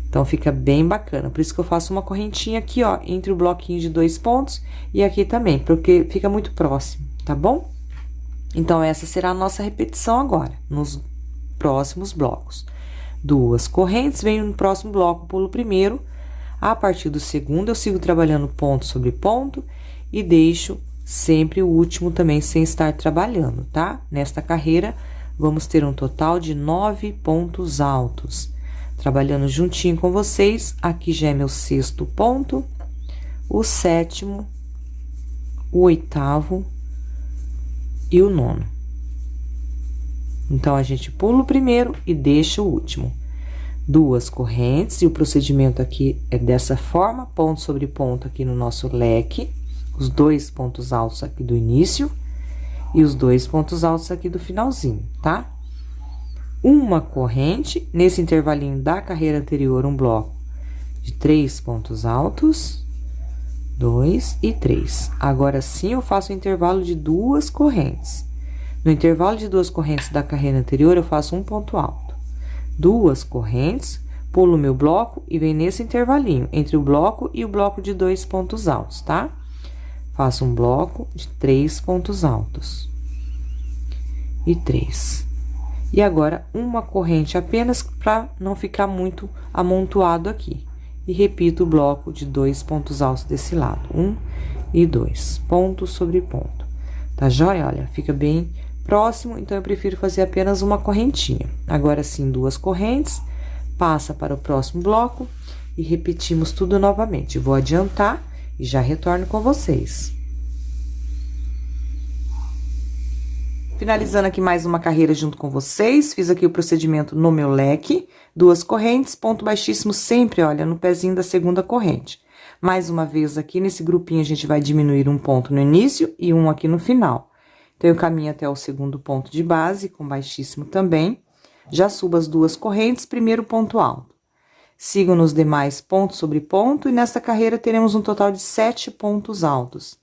Speaker 1: Então, fica bem bacana. Por isso que eu faço uma correntinha aqui, ó, entre o bloquinho de 2 pontos e aqui também, porque fica muito próximo, tá bom? Então, essa será a nossa repetição agora, nos próximos blocos. 2 correntes, venho no próximo bloco, pulo o primeiro. A partir do segundo, eu sigo trabalhando ponto sobre ponto e deixo sempre o último também sem estar trabalhando, tá? Nesta carreira, vamos ter um total de 9 pontos altos. Trabalhando juntinho com vocês, aqui já é meu sexto ponto, o sétimo, o oitavo e o nono. Então, a gente pula o primeiro e deixa o último. 2 correntes, e o procedimento aqui é dessa forma, ponto sobre ponto aqui no nosso leque, os 2 pontos altos aqui do início e os 2 pontos altos aqui do finalzinho, tá? Uma corrente, nesse intervalinho da carreira anterior, um bloco de 3 pontos altos, 2 e 3. Agora sim, eu faço o intervalo de 2 correntes. No intervalo de 2 correntes da carreira anterior, eu faço um ponto alto. 2 correntes, pulo o meu bloco e vem nesse intervalinho, entre o bloco e o bloco de 2 pontos altos, tá? Faço um bloco de 3 pontos altos. E 3. E agora, uma corrente apenas para não ficar muito amontoado aqui. E repito o bloco de 2 pontos altos desse lado. 1 e 2. Ponto sobre ponto. Tá joia? Olha, fica bem próximo, então eu prefiro fazer apenas uma correntinha. Agora sim, 2 correntes, passa para o próximo bloco e repetimos tudo novamente. Vou adiantar e já retorno com vocês. Finalizando aqui mais uma carreira junto com vocês, fiz aqui o procedimento no meu leque, 2 correntes, ponto baixíssimo sempre, olha, no pezinho da segunda corrente. Mais uma vez aqui, nesse grupinho, a gente vai diminuir um ponto no início e um aqui no final. Então, eu caminho até o segundo ponto de base, com baixíssimo também. Já subo as 2 correntes, primeiro ponto alto. Sigo nos demais ponto sobre ponto, e nesta carreira teremos um total de 7 pontos altos.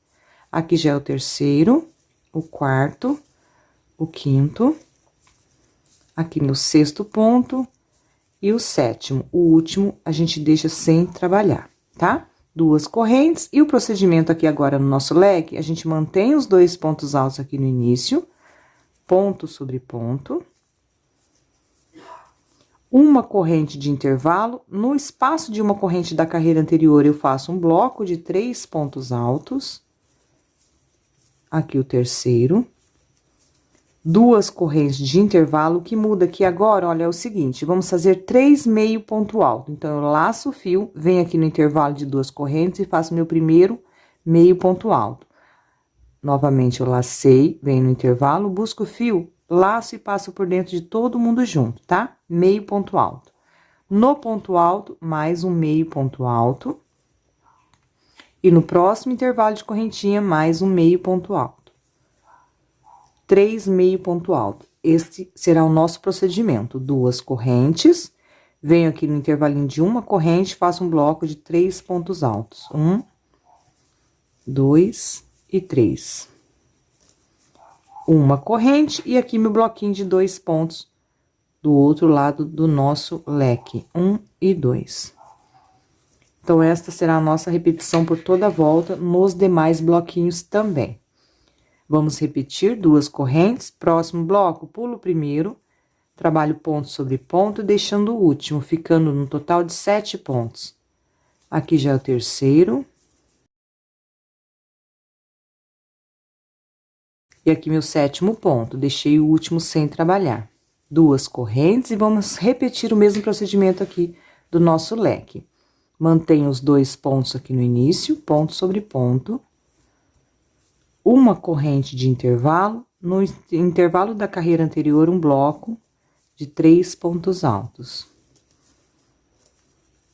Speaker 1: Aqui já é o terceiro, o quarto, o quinto, aqui no 6º ponto e o 7º. O último, a gente deixa sem trabalhar, tá? 2 correntes, e o procedimento aqui agora no nosso leque, a gente mantém os 2 pontos altos aqui no início, ponto sobre ponto, uma corrente de intervalo, no espaço de uma corrente da carreira anterior, eu faço um bloco de 3 pontos altos, aqui o terceiro, 2 correntes de intervalo. O que muda aqui agora, olha, é o seguinte, vamos fazer 3 meio ponto alto. Então, eu laço o fio, venho aqui no intervalo de 2 correntes e faço meu primeiro meio ponto alto. Novamente, eu lacei, venho no intervalo, busco o fio, laço e passo por dentro de todo mundo junto, tá? Meio ponto alto. No ponto alto, mais um meio ponto alto. E no próximo intervalo de correntinha, mais um meio ponto alto. 3 meio ponto alto. Este será o nosso procedimento. 2 correntes, venho aqui no intervalinho de uma corrente, faço um bloco de 3 pontos altos. 1, 2 e 3. Uma corrente, e aqui meu bloquinho de 2 pontos do outro lado do nosso leque. 1 e 2. Então, esta será a nossa repetição por toda a volta, nos demais bloquinhos também. Vamos repetir 2 correntes, próximo bloco, pulo o primeiro, trabalho ponto sobre ponto, deixando o último, ficando no total de 7 pontos. Aqui já é o terceiro. E aqui meu 7º ponto, deixei o último sem trabalhar. 2 correntes, e vamos repetir o mesmo procedimento aqui do nosso leque. Mantenho os 2 pontos aqui no início, ponto sobre ponto. Uma corrente de intervalo, no intervalo da carreira anterior, um bloco de 3 pontos altos.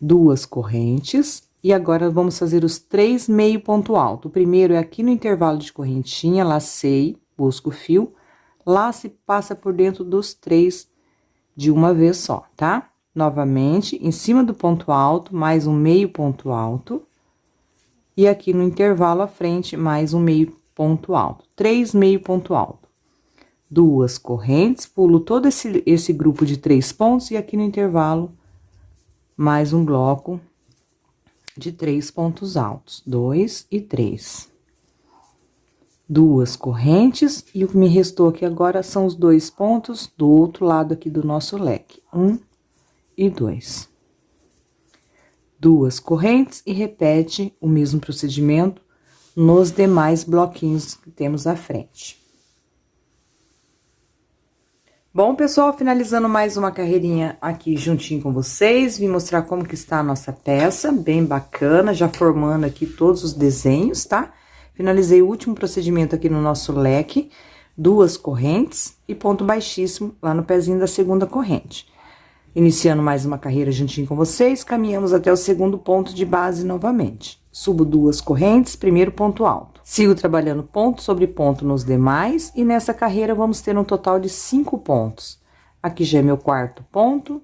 Speaker 1: 2 correntes, e agora vamos fazer os 3 meio ponto alto. O primeiro é aqui no intervalo de correntinha, lacei, busco o fio, laça e passa por dentro dos 3 de uma vez só, tá? Novamente, em cima do ponto alto, mais um meio ponto alto, e aqui no intervalo à frente, mais um meio ponto alto, 3 meio ponto alto. 2 correntes, pulo todo esse grupo de 3 pontos, e aqui no intervalo, mais um bloco de 3 pontos altos, 2 e 3. 2 correntes, e o que me restou aqui agora são os 2 pontos do outro lado aqui do nosso leque, 1 e 2. 2 correntes, e repete o mesmo procedimento nos demais bloquinhos que temos à frente. Bom, pessoal, finalizando mais uma carreirinha aqui juntinho com vocês, vim mostrar como que está a nossa peça, bem bacana, já formando aqui todos os desenhos, tá? Finalizei o último procedimento aqui no nosso leque, 2 correntes e ponto baixíssimo lá no pezinho da segunda corrente. Iniciando mais uma carreira juntinho com vocês, caminhamos até o segundo ponto de base novamente. Subo 2 correntes, primeiro ponto alto. Sigo trabalhando ponto sobre ponto nos demais, e nessa carreira vamos ter um total de 5 pontos. Aqui já é meu 4º ponto,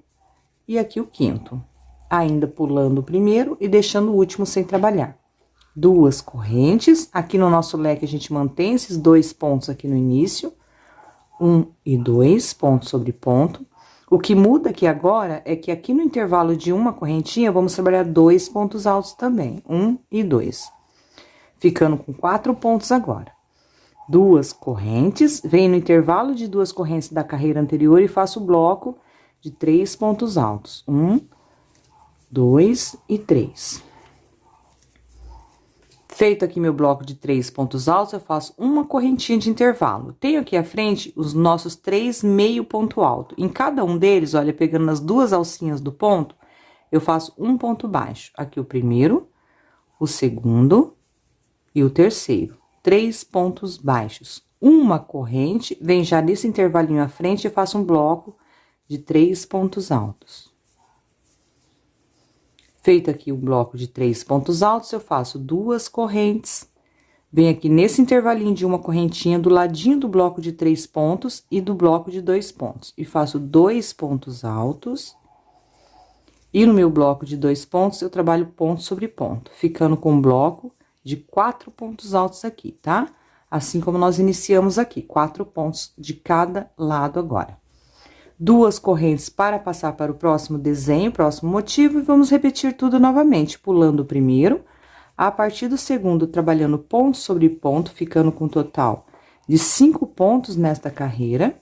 Speaker 1: e aqui o 5º. Ainda pulando o primeiro e deixando o último sem trabalhar. 2 correntes, aqui no nosso leque a gente mantém esses 2 pontos aqui no início. 1 e 2, ponto sobre ponto. O que muda aqui agora é que aqui no intervalo de uma correntinha, vamos trabalhar 2 pontos altos também, 1 e 2. Ficando com 4 pontos agora. 2 correntes, venho no intervalo de 2 correntes da carreira anterior e faço o bloco de 3 pontos altos. 1, 2 e 3. Feito aqui meu bloco de 3 pontos altos, eu faço uma correntinha de intervalo. Tenho aqui à frente os nossos 3 meio ponto alto. Em cada um deles, olha, pegando nas duas alcinhas do ponto, eu faço um ponto baixo. Aqui o primeiro, o segundo e o terceiro. 3 pontos baixos. Uma corrente, vem já nesse intervalinho à frente e faço um bloco de 3 pontos altos. Feito aqui o bloco de 3 pontos altos, eu faço 2 correntes. Venho aqui nesse intervalinho de uma correntinha do ladinho do bloco de 3 pontos e do bloco de 2 pontos. E faço 2 pontos altos. E no meu bloco de 2 pontos, eu trabalho ponto sobre ponto, ficando com um bloco de 4 pontos altos aqui, tá? Assim como nós iniciamos aqui, 4 pontos de cada lado agora. 2 correntes para passar para o próximo desenho, próximo motivo, e vamos repetir tudo novamente, pulando o primeiro, a partir do segundo, trabalhando ponto sobre ponto, ficando com um total de 5 pontos nesta carreira.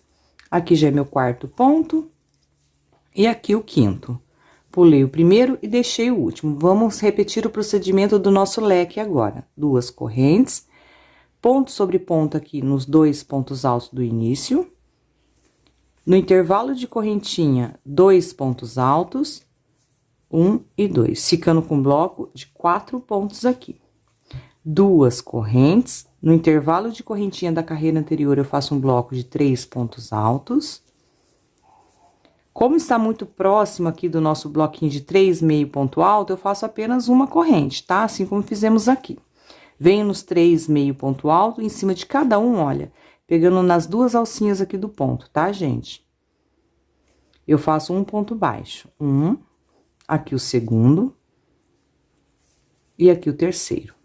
Speaker 1: Aqui já é meu quarto ponto, e aqui o quinto. Pulei o primeiro e deixei o último. Vamos repetir o procedimento do nosso leque agora. 2 correntes, ponto sobre ponto aqui nos 2 pontos altos do início. No intervalo de correntinha, 2 pontos altos, 1 e 2, ficando com um bloco de 4 pontos aqui. 2 correntes, no intervalo de correntinha da carreira anterior, eu faço um bloco de 3 pontos altos. Como está muito próximo aqui do nosso bloquinho de 3 meio ponto alto, eu faço apenas uma corrente, tá? Assim como fizemos aqui. Venho nos 3 meio ponto alto, em cima de cada um, olha, pegando nas duas alcinhas aqui do ponto, tá, gente? Eu faço um ponto baixo. Aqui o segundo. E aqui o terceiro.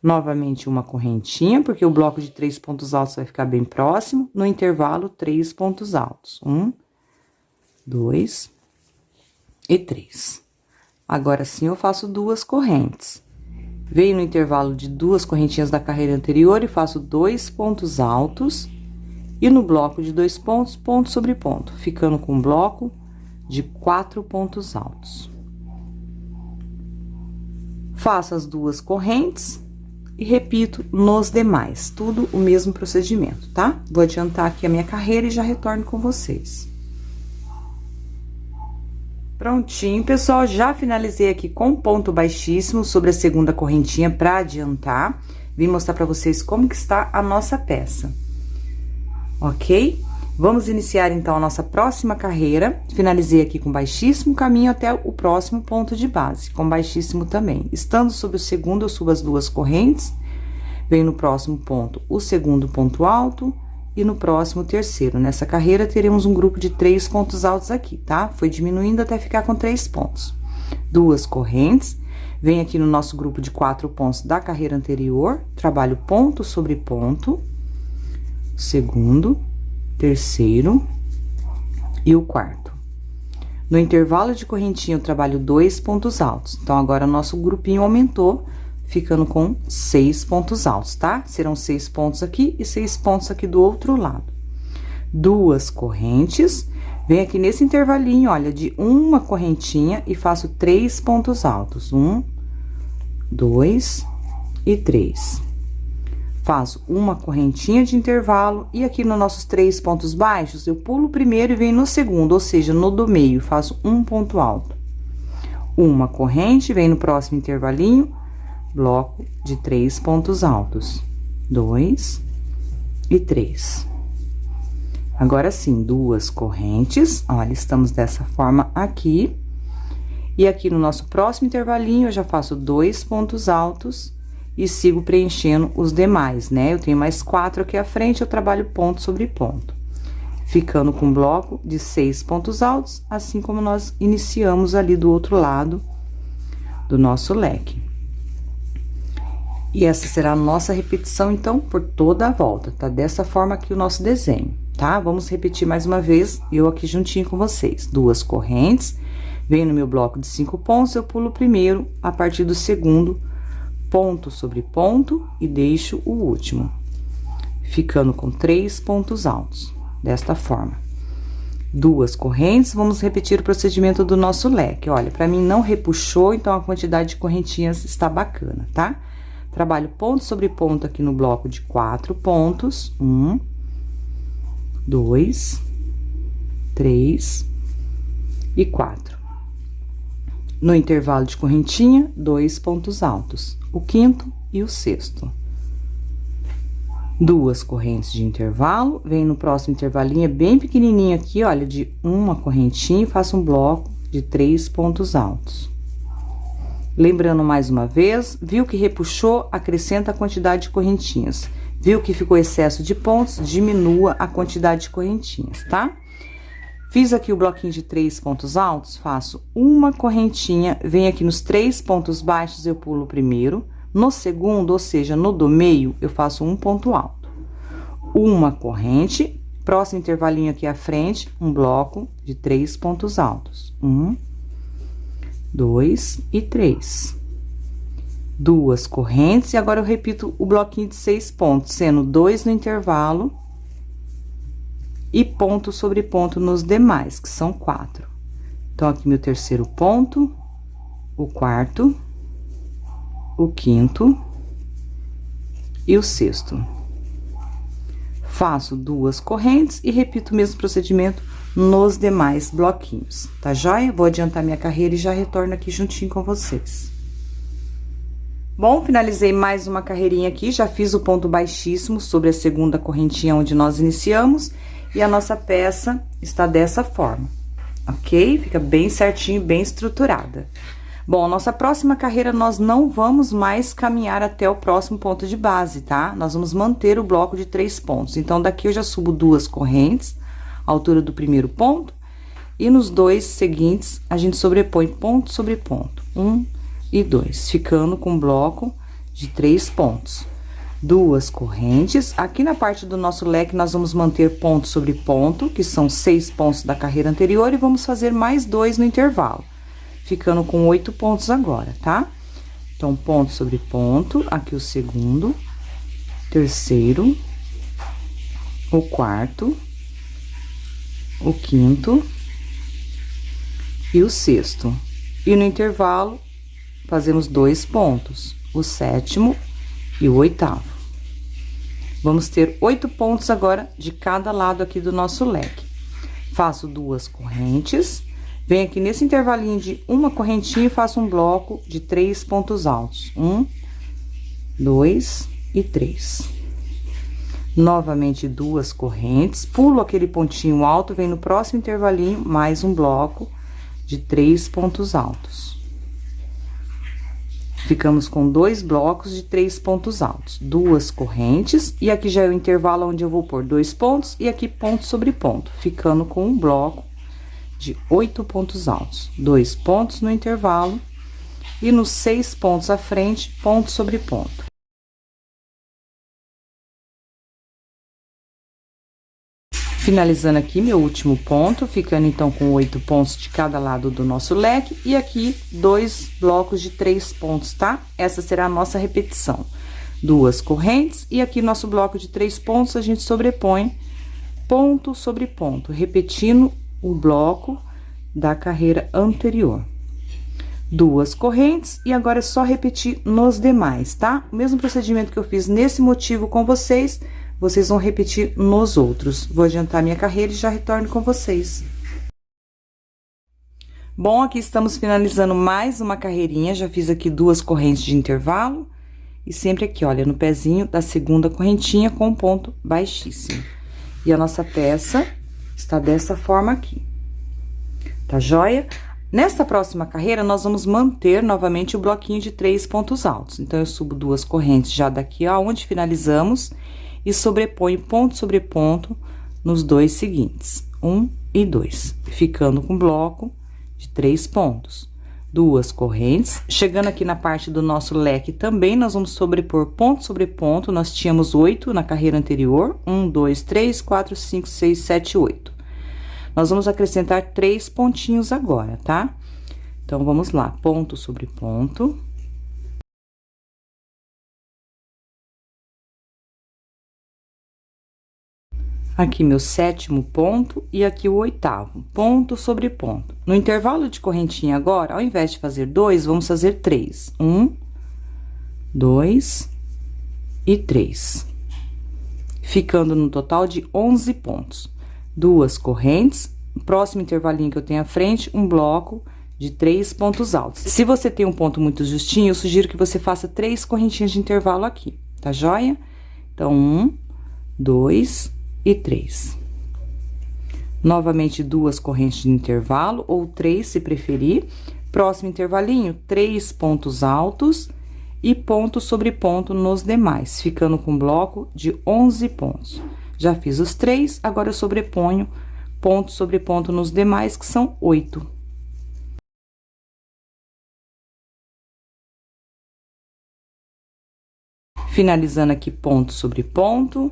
Speaker 1: Novamente, uma correntinha, porque o bloco de 3 pontos altos vai ficar bem próximo. No intervalo, 3 pontos altos. 1, 2 e 3. Agora sim, eu faço 2 correntes. Venho no intervalo de 2 correntinhas da carreira anterior e faço 2 pontos altos. E no bloco de 2 pontos, ponto sobre ponto, ficando com um bloco de 4 pontos altos. Faço as 2 correntes e repito nos demais, tudo o mesmo procedimento, tá? Vou adiantar aqui a minha carreira e já retorno com vocês. Prontinho, pessoal, já finalizei aqui com ponto baixíssimo sobre a segunda correntinha para adiantar. Vim mostrar para vocês como que está a nossa peça. Ok? Vamos iniciar, então, a nossa próxima carreira. Finalizei aqui com baixíssimo, caminho até o próximo ponto de base, com baixíssimo também. Estando sobre o segundo, eu subo as 2 correntes, venho no próximo ponto o segundo ponto alto e no próximo o terceiro. Nessa carreira, teremos um grupo de 3 pontos altos aqui, tá? Foi diminuindo até ficar com 3 pontos. 2 correntes, venho aqui no nosso grupo de 4 pontos da carreira anterior, trabalho ponto sobre ponto, segundo, terceiro e o quarto. No intervalo de correntinha, eu trabalho 2 pontos altos. Então, agora, o nosso grupinho aumentou, ficando com 6 pontos altos, tá? Serão 6 pontos aqui e 6 pontos aqui do outro lado. 2 correntes, venho aqui nesse intervalinho, olha, de uma correntinha e faço 3 pontos altos. 1, 2 e 3. Faço uma correntinha de intervalo e aqui nos nossos 3 pontos baixos, eu pulo o primeiro e venho no segundo, ou seja, no do meio, faço um ponto alto. Uma corrente, venho no próximo intervalinho, bloco de 3 pontos altos. 2 e 3. Agora sim, 2 correntes, olha, estamos dessa forma aqui. E aqui no nosso próximo intervalinho, eu já faço 2 pontos altos. E sigo preenchendo os demais, né? Eu tenho mais 4 aqui à frente, eu trabalho ponto sobre ponto. Ficando com um bloco de 6 pontos altos, assim como nós iniciamos ali do outro lado do nosso leque. E essa será a nossa repetição, então, por toda a volta, tá? Dessa forma aqui o nosso desenho, tá? Vamos repetir mais uma vez, eu aqui juntinho com vocês. 2 correntes, venho no meu bloco de 5 pontos, eu pulo o primeiro, a partir do segundo, ponto sobre ponto e deixo o último, ficando com 3 pontos altos, desta forma. 2 correntes, vamos repetir o procedimento do nosso leque. Olha, para mim não repuxou, então a quantidade de correntinhas está bacana, tá? Trabalho ponto sobre ponto aqui no bloco de 4 pontos. 1, 2, 3 e 4. No intervalo de correntinha, 2 pontos altos, o quinto e o sexto. 2 correntes de intervalo, vem no próximo intervalinho, bem pequenininho aqui, olha, de uma correntinha e faço um bloco de 3 pontos altos. Lembrando mais uma vez, viu que repuxou, acrescenta a quantidade de correntinhas. Viu que ficou excesso de pontos, diminua a quantidade de correntinhas, tá? Fiz aqui o bloquinho de 3 pontos altos, faço uma correntinha, venho aqui nos 3 pontos baixos, eu pulo o primeiro. No segundo, ou seja, no do meio, eu faço um ponto alto. Uma corrente, próximo intervalinho aqui à frente, um bloco de 3 pontos altos. 1, 2 e 3. 2 correntes, e agora eu repito o bloquinho de 6 pontos, sendo 2 no intervalo e ponto sobre ponto nos demais, que são 4. Então, aqui meu terceiro ponto, o quarto, o quinto e o sexto. Faço 2 correntes e repito o mesmo procedimento nos demais bloquinhos, tá joia? Vou adiantar minha carreira e já retorno aqui juntinho com vocês. Bom, finalizei mais uma carreirinha aqui, já fiz o ponto baixíssimo sobre a segunda correntinha onde nós iniciamos, e a nossa peça está dessa forma, ok? Fica bem certinho, bem estruturada. Bom, nossa próxima carreira, nós não vamos mais caminhar até o próximo ponto de base, tá? Nós vamos manter o bloco de 3 pontos. Então, daqui eu já subo 2 correntes, à altura do primeiro ponto, e nos 2 seguintes, a gente sobrepõe ponto sobre ponto, 1 e 2, ficando com um bloco de 3 pontos. 2 correntes, aqui na parte do nosso leque, nós vamos manter ponto sobre ponto, que são 6 pontos da carreira anterior, e vamos fazer mais 2 no intervalo, ficando com 8 pontos agora, tá? Então, ponto sobre ponto, aqui o segundo, terceiro, o quarto, o quinto e o sexto. E no intervalo, fazemos 2 pontos, o sétimo e o oitavo. Vamos ter 8 pontos agora de cada lado aqui do nosso leque. Faço 2 correntes, venho aqui nesse intervalinho de uma correntinha e faço um bloco de 3 pontos altos. 1, 2 e 3. Novamente 2 correntes, pulo aquele pontinho alto, venho no próximo intervalinho, mais um bloco de 3 pontos altos. Ficamos com 2 blocos de 3 pontos altos, 2 correntes, e aqui já é o intervalo onde eu vou pôr 2 pontos, e aqui ponto sobre ponto, ficando com um bloco de 8 pontos altos, 2 pontos no intervalo, e nos 6 pontos à frente, ponto sobre ponto. Finalizando aqui meu último ponto, ficando então com 8 pontos de cada lado do nosso leque, e aqui 2 blocos de 3 pontos, tá? Essa será a nossa repetição. 2 correntes, e aqui nosso bloco de 3 pontos, a gente sobrepõe ponto sobre ponto, repetindo o bloco da carreira anterior. 2 correntes, e agora é só repetir nos demais, tá? O mesmo procedimento que eu fiz nesse motivo com vocês, vocês vão repetir nos outros. Vou adiantar minha carreira e já retorno com vocês. Bom, aqui estamos finalizando mais uma carreirinha, já fiz aqui 2 correntes de intervalo, e sempre aqui, olha, no pezinho da segunda correntinha com um ponto baixíssimo. E a nossa peça está dessa forma aqui, tá joia? Nesta próxima carreira, nós vamos manter novamente o bloquinho de 3 pontos altos. Então, eu subo 2 correntes já daqui, ó, onde finalizamos, e sobreponho ponto sobre ponto nos 2 seguintes, 1 e 2, ficando com bloco de 3 pontos. 2 correntes, chegando aqui na parte do nosso leque também, nós vamos sobrepor ponto sobre ponto, nós tínhamos 8 na carreira anterior, 1, 2, 3, 4, 5, 6, 7, 8. Nós vamos acrescentar 3 pontinhos agora, tá? Então, vamos lá, ponto sobre ponto. Aqui meu 7º ponto e aqui o 8º, ponto sobre ponto. No intervalo de correntinha agora, ao invés de fazer 2, vamos fazer 3. 1, 2 e 3. Ficando no total de 11 pontos. 2 correntes, próximo intervalinho que eu tenho à frente, um bloco de 3 pontos altos. Se você tem um ponto muito justinho, eu sugiro que você faça 3 correntinhas de intervalo aqui, tá joia? Então, 1, 2 e 3. Novamente, 2 correntes de intervalo, ou 3, se preferir. Próximo intervalinho, 3 pontos altos e ponto sobre ponto nos demais, ficando com um bloco de 11 pontos. Já fiz os 3, agora eu sobreponho ponto sobre ponto nos demais, que são 8. Finalizando aqui ponto sobre ponto,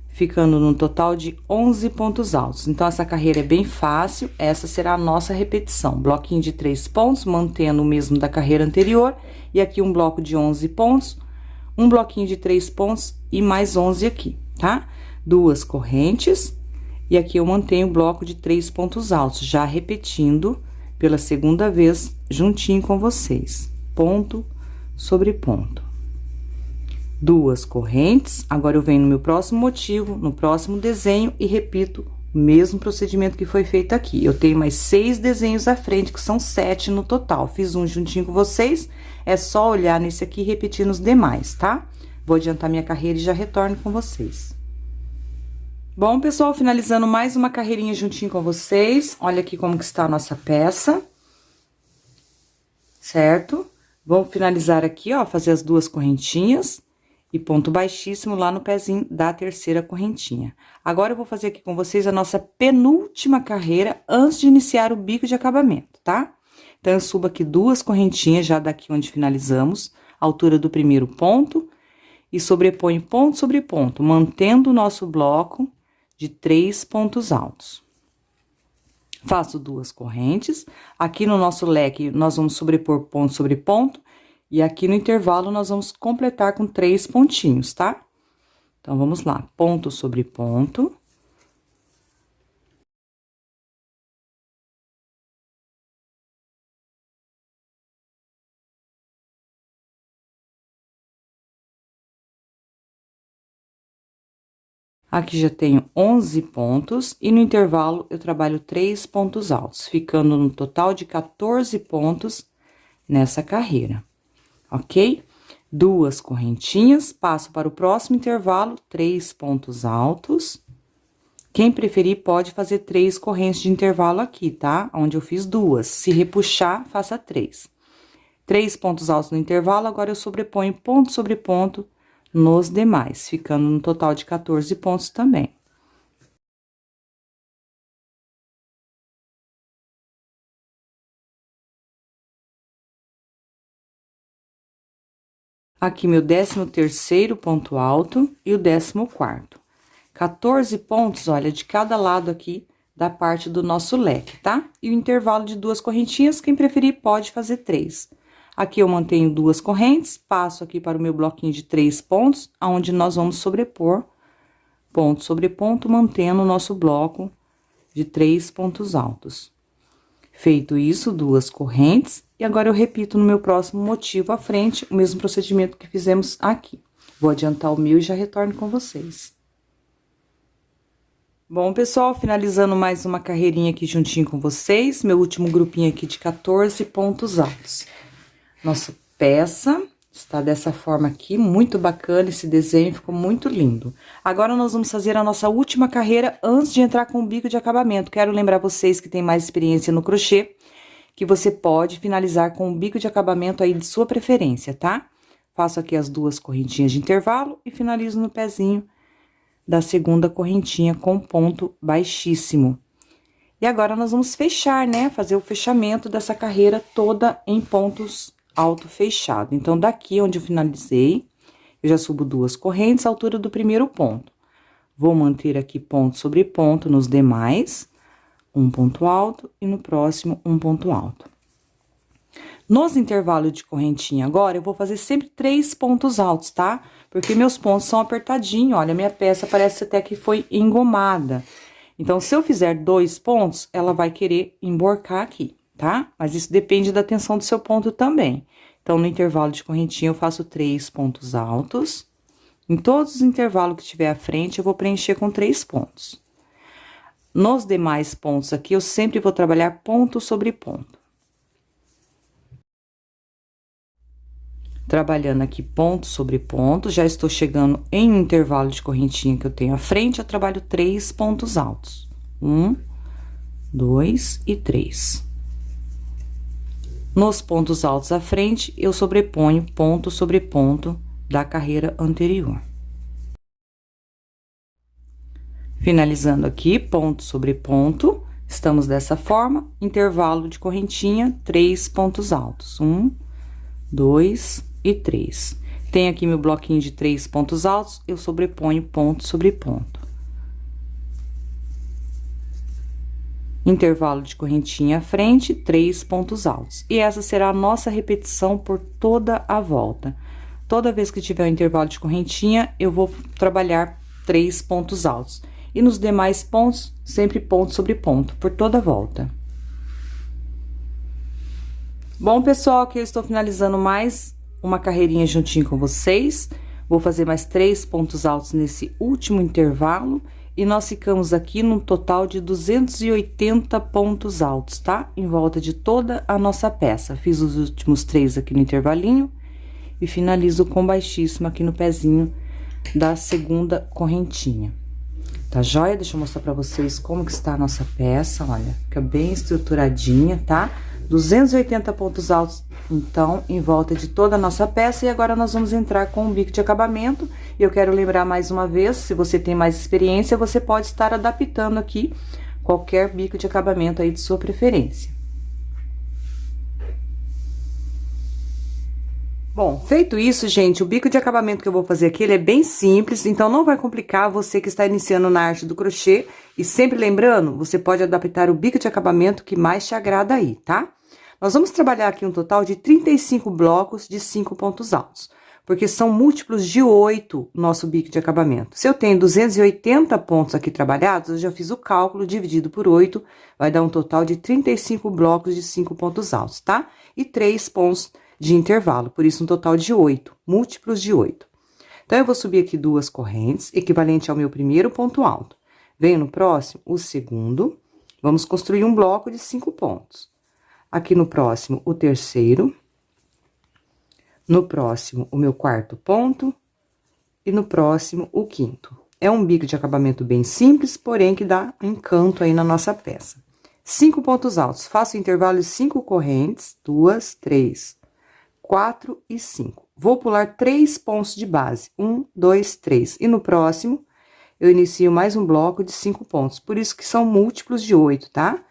Speaker 1: ficando no total de 11 pontos altos. Então, essa carreira é bem fácil, essa será a nossa repetição. Bloquinho de 3 pontos, mantendo o mesmo da carreira anterior, e aqui um bloco de 11 pontos, um bloquinho de 3 pontos e mais 11 aqui, tá? 2 correntes, e aqui eu mantenho o bloco de 3 pontos altos, já repetindo pela segunda vez juntinho com vocês. Ponto sobre ponto. 2 correntes, agora eu venho no meu próximo motivo, no próximo desenho e repito o mesmo procedimento que foi feito aqui. Eu tenho mais 6 desenhos à frente, que são 7 no total. Fiz um juntinho com vocês, é só olhar nesse aqui e repetir nos demais, tá? Vou adiantar minha carreira e já retorno com vocês. Bom, pessoal, finalizando mais uma carreirinha juntinho com vocês. Olha aqui como que está a nossa peça, certo? Vamos finalizar aqui, ó, fazer as 2 correntinhas e ponto baixíssimo lá no pezinho da terceira correntinha. Agora, eu vou fazer aqui com vocês a nossa penúltima carreira antes de iniciar o bico de acabamento, tá? Então, eu subo aqui 2 correntinhas já daqui onde finalizamos, altura do primeiro ponto, e sobreponho ponto sobre ponto, mantendo o nosso bloco de 3 pontos altos. Faço 2 correntes, aqui no nosso leque nós vamos sobrepor ponto sobre ponto, e aqui no intervalo, nós vamos completar com 3 pontinhos, tá? Então, vamos lá, ponto sobre ponto. Aqui já tenho 11 pontos, e no intervalo, eu trabalho 3 pontos altos, ficando no total de 14 pontos nessa carreira. Ok? 2 correntinhas, passo para o próximo intervalo, 3 pontos altos. Quem preferir, pode fazer 3 correntes de intervalo aqui, tá? Onde eu fiz 2. Se repuxar, faça 3. 3 pontos altos no intervalo, agora eu sobreponho ponto sobre ponto nos demais, ficando no total de 14 pontos também. Aqui, meu 13º ponto alto e o 14º. 14 pontos, olha, de cada lado aqui da parte do nosso leque, tá? E o intervalo de 2 correntinhas, quem preferir pode fazer 3. Aqui eu mantenho 2 correntes, passo aqui para o meu bloquinho de 3 pontos, aonde nós vamos sobrepor ponto sobre ponto, mantendo o nosso bloco de 3 pontos altos. Feito isso, 2 correntes, e agora eu repito no meu próximo motivo à frente, o mesmo procedimento que fizemos aqui. Vou adiantar o meu e já retorno com vocês. Bom, pessoal, finalizando mais uma carreirinha aqui juntinho com vocês, meu último grupinho aqui de 14 pontos altos. Nossa peça está dessa forma aqui, muito bacana esse desenho, ficou muito lindo. Agora, nós vamos fazer a nossa última carreira antes de entrar com o bico de acabamento. Quero lembrar vocês que tem mais experiência no crochê, que você pode finalizar com o bico de acabamento aí de sua preferência, tá? Faço aqui as 2 correntinhas de intervalo e finalizo no pezinho da segunda correntinha com ponto baixíssimo. E agora, nós vamos fechar, né? Fazer o fechamento dessa carreira toda em pontos alto fechado. Então, daqui onde eu finalizei, eu já subo 2 correntes, à altura do primeiro ponto. Vou manter aqui ponto sobre ponto nos demais, um ponto alto, e no próximo, um ponto alto. Nos intervalos de correntinha agora, eu vou fazer sempre 3 pontos altos, tá? Porque meus pontos são apertadinhos, olha, minha peça parece até que foi engomada. Então, se eu fizer 2 pontos, ela vai querer emborcar aqui, tá? Mas isso depende da tensão do seu ponto também. Então, no intervalo de correntinha, eu faço 3 pontos altos. Em todos os intervalos que tiver à frente, eu vou preencher com 3 pontos. Nos demais pontos aqui, eu sempre vou trabalhar ponto sobre ponto. Trabalhando aqui ponto sobre ponto, já estou chegando em um intervalo de correntinha que eu tenho à frente, eu trabalho 3 pontos altos. 1, 2 e 3. Nos pontos altos à frente, eu sobreponho ponto sobre ponto da carreira anterior. Finalizando aqui, ponto sobre ponto, estamos dessa forma, intervalo de correntinha, 3 pontos altos. 1, 2 e 3. Tem aqui meu bloquinho de 3 pontos altos, eu sobreponho ponto sobre ponto. Intervalo de correntinha à frente, 3 pontos altos. E essa será a nossa repetição por toda a volta. Toda vez que tiver um intervalo de correntinha, eu vou trabalhar 3 pontos altos. E nos demais pontos, sempre ponto sobre ponto, por toda a volta. Bom, pessoal, aqui eu estou finalizando mais uma carreirinha juntinho com vocês. Vou fazer mais 3 pontos altos nesse último intervalo. E nós ficamos aqui num total de 280 pontos altos, tá? Em volta de toda a nossa peça. Fiz os últimos 3 aqui no intervalinho. E finalizo com baixíssimo aqui no pezinho da segunda correntinha. Tá joia? Deixa eu mostrar pra vocês como que está a nossa peça, olha. Fica bem estruturadinha, tá? 280 pontos altos, então, em volta de toda a nossa peça. E agora, nós vamos entrar com o bico de acabamento. E eu quero lembrar mais uma vez, se você tem mais experiência, você pode estar adaptando aqui qualquer bico de acabamento aí de sua preferência. Bom, feito isso, gente, o bico de acabamento que eu vou fazer aqui, ele é bem simples, então não vai complicar você que está iniciando na arte do crochê. E sempre lembrando, você pode adaptar o bico de acabamento que mais te agrada aí, tá? Nós vamos trabalhar aqui um total de 35 blocos de 5 pontos altos, porque são múltiplos de 8 nosso bico de acabamento. Se eu tenho 280 pontos aqui trabalhados, eu já fiz o cálculo, dividido por 8, vai dar um total de 35 blocos de 5 pontos altos, tá? E 3 pontos de intervalo, por isso um total de 8, múltiplos de 8. Então, eu vou subir aqui 2 correntes, equivalente ao meu primeiro ponto alto. Venho no próximo, o segundo, vamos construir um bloco de 5 pontos. Aqui no próximo, o terceiro. No próximo, o meu quarto ponto. E no próximo, o quinto. É um bico de acabamento bem simples, porém que dá um encanto aí na nossa peça. 5 pontos altos, faço intervalo de 5 correntes, 2, 3, 4 e 5. Vou pular 3 pontos de base, 1, 2, 3. E no próximo, eu inicio mais um bloco de 5 pontos, por isso que são múltiplos de 8, tá?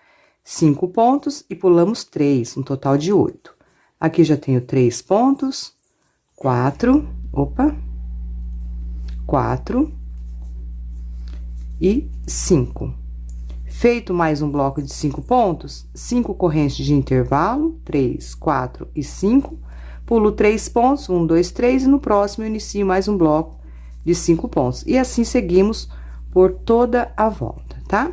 Speaker 1: 5 pontos e pulamos 3, um total de 8. Aqui já tenho 3 pontos, 4, 4 e 5. Feito mais um bloco de 5 pontos, 5 correntes de intervalo, 3, 4 e 5. Pulo 3 pontos, 1, 2, 3, e no próximo eu inicio mais um bloco de 5 pontos. E assim seguimos por toda a volta, tá?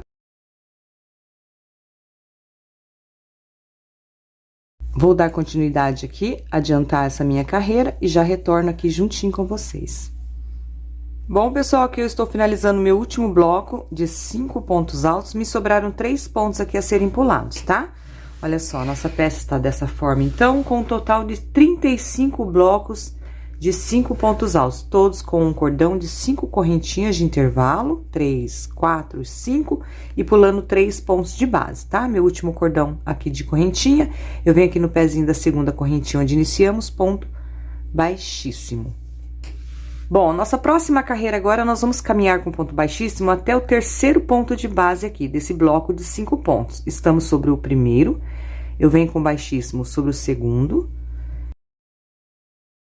Speaker 1: Vou dar continuidade aqui, adiantar essa minha carreira e já retorno aqui juntinho com vocês. Bom, pessoal, aqui eu estou finalizando meu último bloco de 5 pontos altos. Me sobraram 3 pontos aqui a serem pulados, tá? Olha só, nossa peça está dessa forma, então, com um total de 35 blocos de 5 pontos altos, todos com um cordão de 5 correntinhas de intervalo, 3, 4, 5, e pulando 3 pontos de base, tá? Meu último cordão aqui de correntinha, eu venho aqui no pezinho da segunda correntinha onde iniciamos, ponto baixíssimo. Bom, nossa próxima carreira agora, nós vamos caminhar com ponto baixíssimo até o terceiro ponto de base aqui, desse bloco de 5 pontos. Estamos sobre o primeiro, eu venho com baixíssimo sobre o segundo.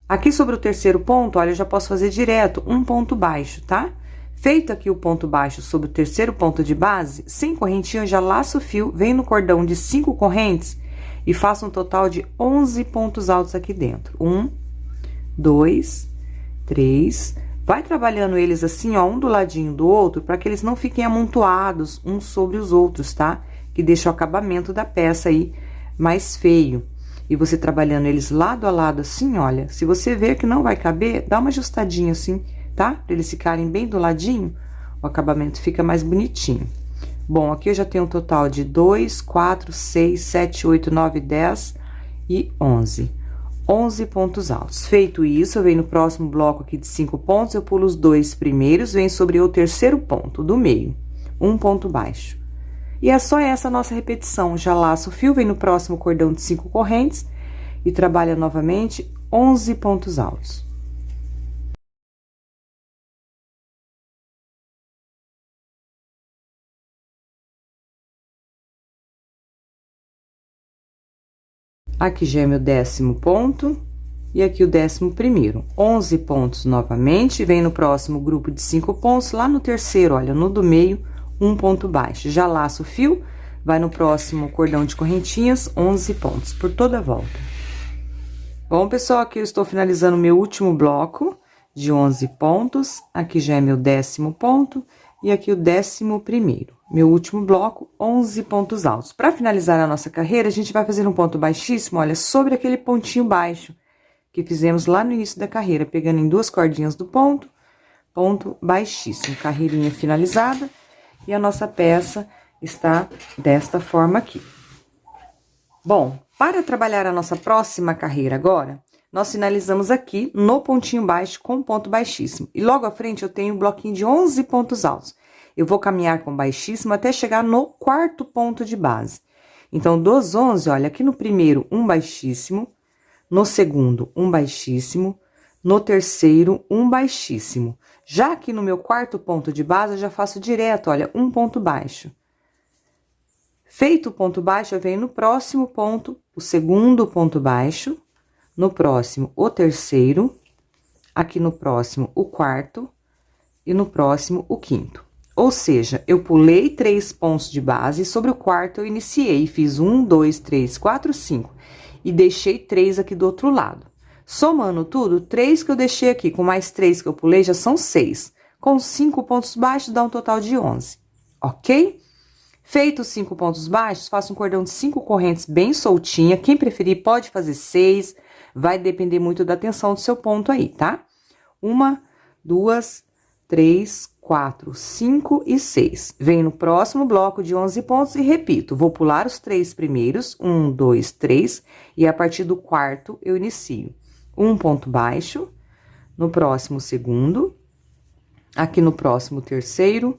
Speaker 1: Aqui sobre o terceiro ponto, olha, eu já posso fazer direto um ponto baixo, tá? Feito aqui o ponto baixo sobre o terceiro ponto de base, sem correntinha, eu já laço o fio, venho no cordão de 5 correntes e faço um total de 11 pontos altos aqui dentro. 1, 2, 3, vai trabalhando eles assim, ó, um do ladinho do outro, para que eles não fiquem amontoados uns sobre os outros, tá? Que deixa o acabamento da peça aí mais feio. e você trabalhando eles lado a lado assim, olha, se você ver que não vai caber, dá uma ajustadinha assim, tá? Pra eles ficarem bem do ladinho, o acabamento fica mais bonitinho. Bom, aqui eu já tenho um total de 2, 4, 6, 7, 8, 9, 10 e 11. 11 pontos altos. Feito isso, eu venho no próximo bloco aqui de 5 pontos, eu pulo os 2 primeiros, venho sobre o terceiro ponto do meio, um ponto baixo. E é só essa a nossa repetição. Já laço o fio, vem no próximo cordão de 5 correntes e trabalha novamente 11 pontos altos. Aqui já é meu 10º ponto e aqui o 11º. 11 pontos novamente, vem no próximo grupo de 5 pontos, lá no terceiro, olha, no do meio, um ponto baixo. Já laço o fio, vai no próximo cordão de correntinhas, 11 pontos, por toda a volta. Bom, pessoal, aqui eu estou finalizando meu último bloco de 11 pontos, aqui já é meu 10º ponto e aqui o 11º. Meu último bloco, 11 pontos altos. Para finalizar a nossa carreira, a gente vai fazer um ponto baixíssimo, olha, sobre aquele pontinho baixo que fizemos lá no início da carreira, pegando em 2 cordinhas do ponto, ponto baixíssimo. Carreirinha finalizada e a nossa peça está desta forma aqui. Bom, para trabalhar a nossa próxima carreira agora, nós finalizamos aqui no pontinho baixo com ponto baixíssimo. E logo à frente eu tenho um bloquinho de 11 pontos altos. Eu vou caminhar com baixíssimo até chegar no 4º ponto de base. Então, dos 11, olha, aqui no primeiro, um baixíssimo, no segundo, um baixíssimo, no terceiro, um baixíssimo. Já aqui no meu 4º ponto de base, eu já faço direto, olha, um ponto baixo. Feito o ponto baixo, eu venho no próximo ponto, o 2º ponto baixo, no próximo, o 3º, aqui no próximo, o 4º e no próximo, o 5º. Ou seja, eu pulei 3 pontos de base, e sobre o 4º eu iniciei, fiz 1, 2, 3, 4, 5, e deixei 3 aqui do outro lado. Somando tudo, 3 que eu deixei aqui, com mais 3 que eu pulei, já são 6. Com 5 pontos baixos, dá um total de 11, ok? Feito os 5 pontos baixos, faço um cordão de 5 correntes bem soltinha. Quem preferir pode fazer 6, vai depender muito da tensão do seu ponto aí, tá? 1, 2, 3, 4, 5 e 6. Venho no próximo bloco de 11 pontos e repito, vou pular os 3 primeiros, 1, 2, 3, e a partir do 4º eu inicio. Um ponto baixo, no próximo 2º, aqui no próximo 3º,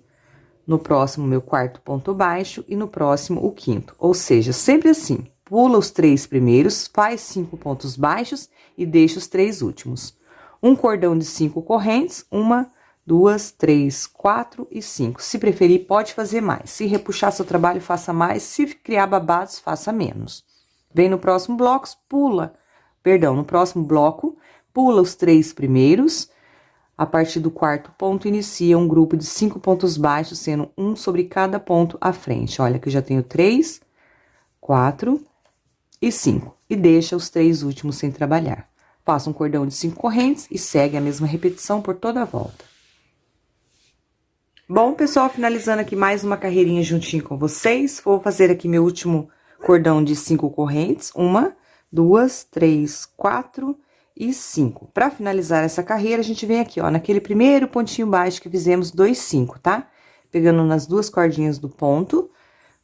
Speaker 1: no próximo meu 4º ponto baixo e no próximo o 5º. Ou seja, sempre assim, pula os 3 primeiros, faz 5 pontos baixos e deixa os 3 últimos. Um cordão de 5 correntes, 1, 2, 3, 4 e 5. Se preferir, pode fazer mais. Se repuxar seu trabalho, faça mais. Se criar babados, faça menos. Vem no próximo bloco, no próximo bloco, pula os 3 primeiros. A partir do 4º ponto, inicia um grupo de 5 pontos baixos, sendo um sobre cada ponto à frente. Olha que eu já tenho 3, 4 e 5. E deixa os 3 últimos sem trabalhar. Faça um cordão de 5 correntes e segue a mesma repetição por toda a volta. Bom, pessoal, finalizando aqui mais uma carreirinha juntinho com vocês. Vou fazer aqui meu último cordão de 5 correntes. 1, 2, 3, 4 e 5. Para finalizar essa carreira, a gente vem aqui, ó, naquele primeiro pontinho baixo que fizemos 2, 5, tá? Pegando nas 2 cordinhas do ponto,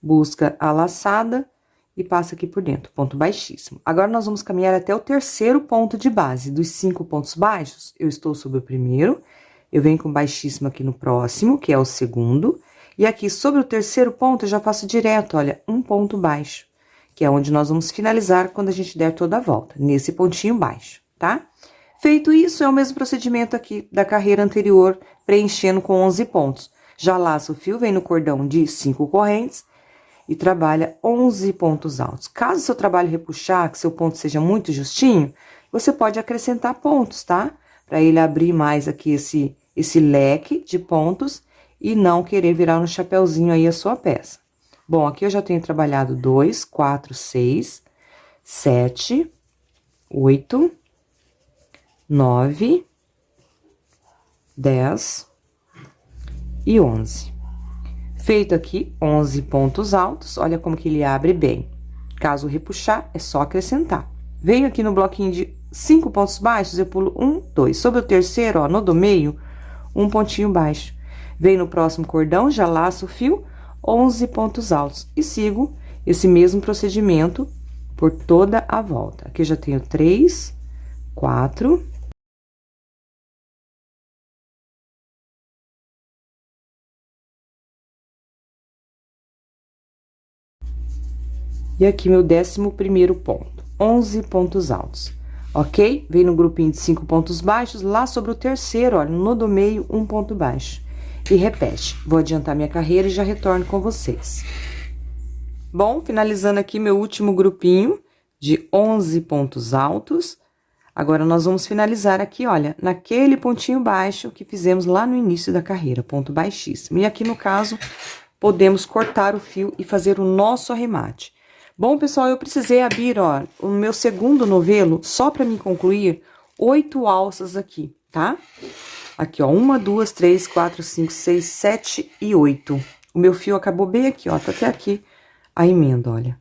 Speaker 1: busca a laçada e passa aqui por dentro, ponto baixíssimo. Agora, nós vamos caminhar até o 3º ponto de base. Dos 5 pontos baixos, eu estou sobre o primeiro, eu venho com baixíssimo aqui no próximo, que é o 2º, e aqui sobre o 3º ponto, eu já faço direto, olha, um ponto baixo, que é onde nós vamos finalizar quando a gente der toda a volta, nesse pontinho baixo, tá? Feito isso, é o mesmo procedimento aqui da carreira anterior, preenchendo com 11 pontos. Já laço o fio, vem no cordão de 5 correntes e trabalha 11 pontos altos. Caso seu trabalho repuxar, que seu ponto seja muito justinho, você pode acrescentar pontos, tá? Para ele abrir mais aqui esse leque de pontos e não querer virar no chapeuzinho aí a sua peça. Bom, aqui eu já tenho trabalhado 2, 4, 6, 7, 8, 9, 10 e 11. Feito aqui 11 pontos altos, olha como que ele abre bem. Caso repuxar, é só acrescentar. Venho aqui no bloquinho de 5 pontos baixos, eu pulo 1, 2. Sobre o terceiro, ó, no do meio, um pontinho baixo. Venho no próximo cordão, já laço o fio, 11 pontos altos. E sigo esse mesmo procedimento por toda a volta. Aqui eu já tenho 3, 4... E aqui, meu 11º ponto, 11 pontos altos, ok? Vem no grupinho de 5 pontos baixos, lá sobre o terceiro, olha, no do meio, um ponto baixo. E repete. Vou adiantar minha carreira e já retorno com vocês. Bom, finalizando aqui meu último grupinho de 11 pontos altos. Agora, nós vamos finalizar aqui, olha, naquele pontinho baixo que fizemos lá no início da carreira, ponto baixíssimo. E aqui, no caso, podemos cortar o fio e fazer o nosso arremate. Bom, pessoal, eu precisei abrir, ó, o meu segundo novelo, só pra me concluir, 8 alças aqui, tá? Aqui, ó, 1, 2, 3, 4, 5, 6, 7 e 8. O meu fio acabou bem aqui, ó, tá até aqui a emenda, olha,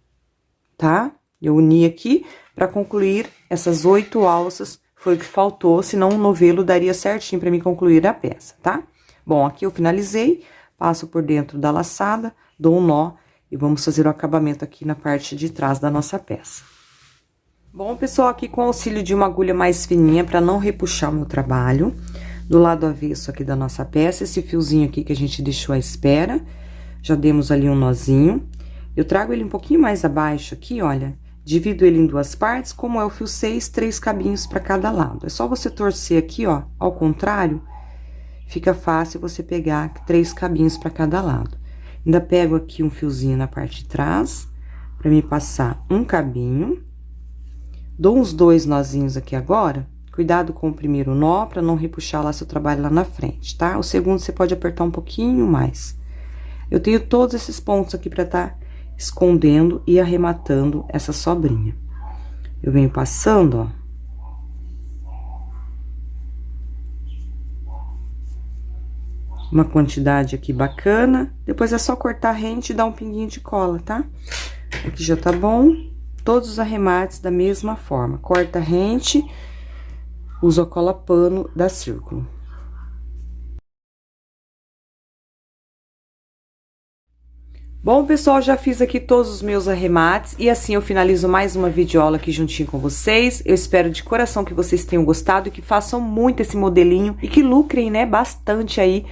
Speaker 1: tá? Eu uni aqui pra concluir essas 8 alças, foi o que faltou, senão o novelo daria certinho pra me concluir a peça, tá? Bom, aqui eu finalizei, passo por dentro da laçada, dou um nó. E vamos fazer o acabamento aqui na parte de trás da nossa peça. Bom, pessoal, aqui com o auxílio de uma agulha mais fininha, para não repuxar o meu trabalho, do lado avesso aqui da nossa peça, esse fiozinho aqui que a gente deixou à espera, já demos ali um nozinho. Eu trago ele um pouquinho mais abaixo aqui, olha, divido ele em 2 partes, como é o fio 6, 3 cabinhos para cada lado. É só você torcer aqui, ó, ao contrário, fica fácil você pegar 3 cabinhos para cada lado. Ainda pego aqui um fiozinho na parte de trás, pra me passar um cabinho. Dou uns 2 nozinhos aqui agora. Cuidado com o primeiro nó, pra não repuxar lá seu trabalho lá na frente, tá? O segundo você pode apertar um pouquinho mais. Eu tenho todos esses pontos aqui pra tá escondendo e arrematando essa sobrinha. Eu venho passando, ó. Uma quantidade aqui bacana, depois é só cortar a rente e dar um pinguinho de cola, tá? Aqui já tá bom, todos os arremates da mesma forma, corta a rente, usa a cola pano da círculo. Bom, pessoal, já fiz aqui todos os meus arremates e assim eu finalizo mais uma videoaula aqui juntinho com vocês. Eu espero de coração que vocês tenham gostado e que façam muito esse modelinho e que lucrem, né, bastante aí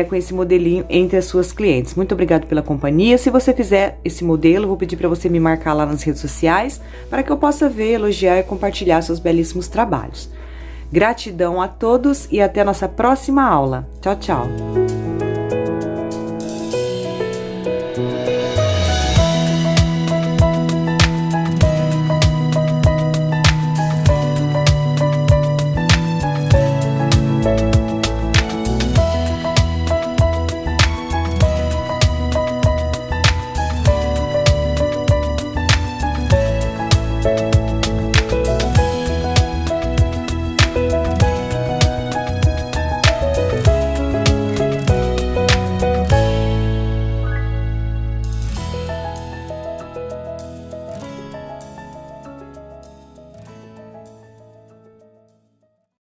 Speaker 1: com esse modelinho entre as suas clientes. Muito obrigada pela companhia. Se você fizer esse modelo, eu vou pedir para você me marcar lá nas redes sociais para que eu possa ver, elogiar e compartilhar seus belíssimos trabalhos. Gratidão a todos e até a nossa próxima aula. Tchau, tchau!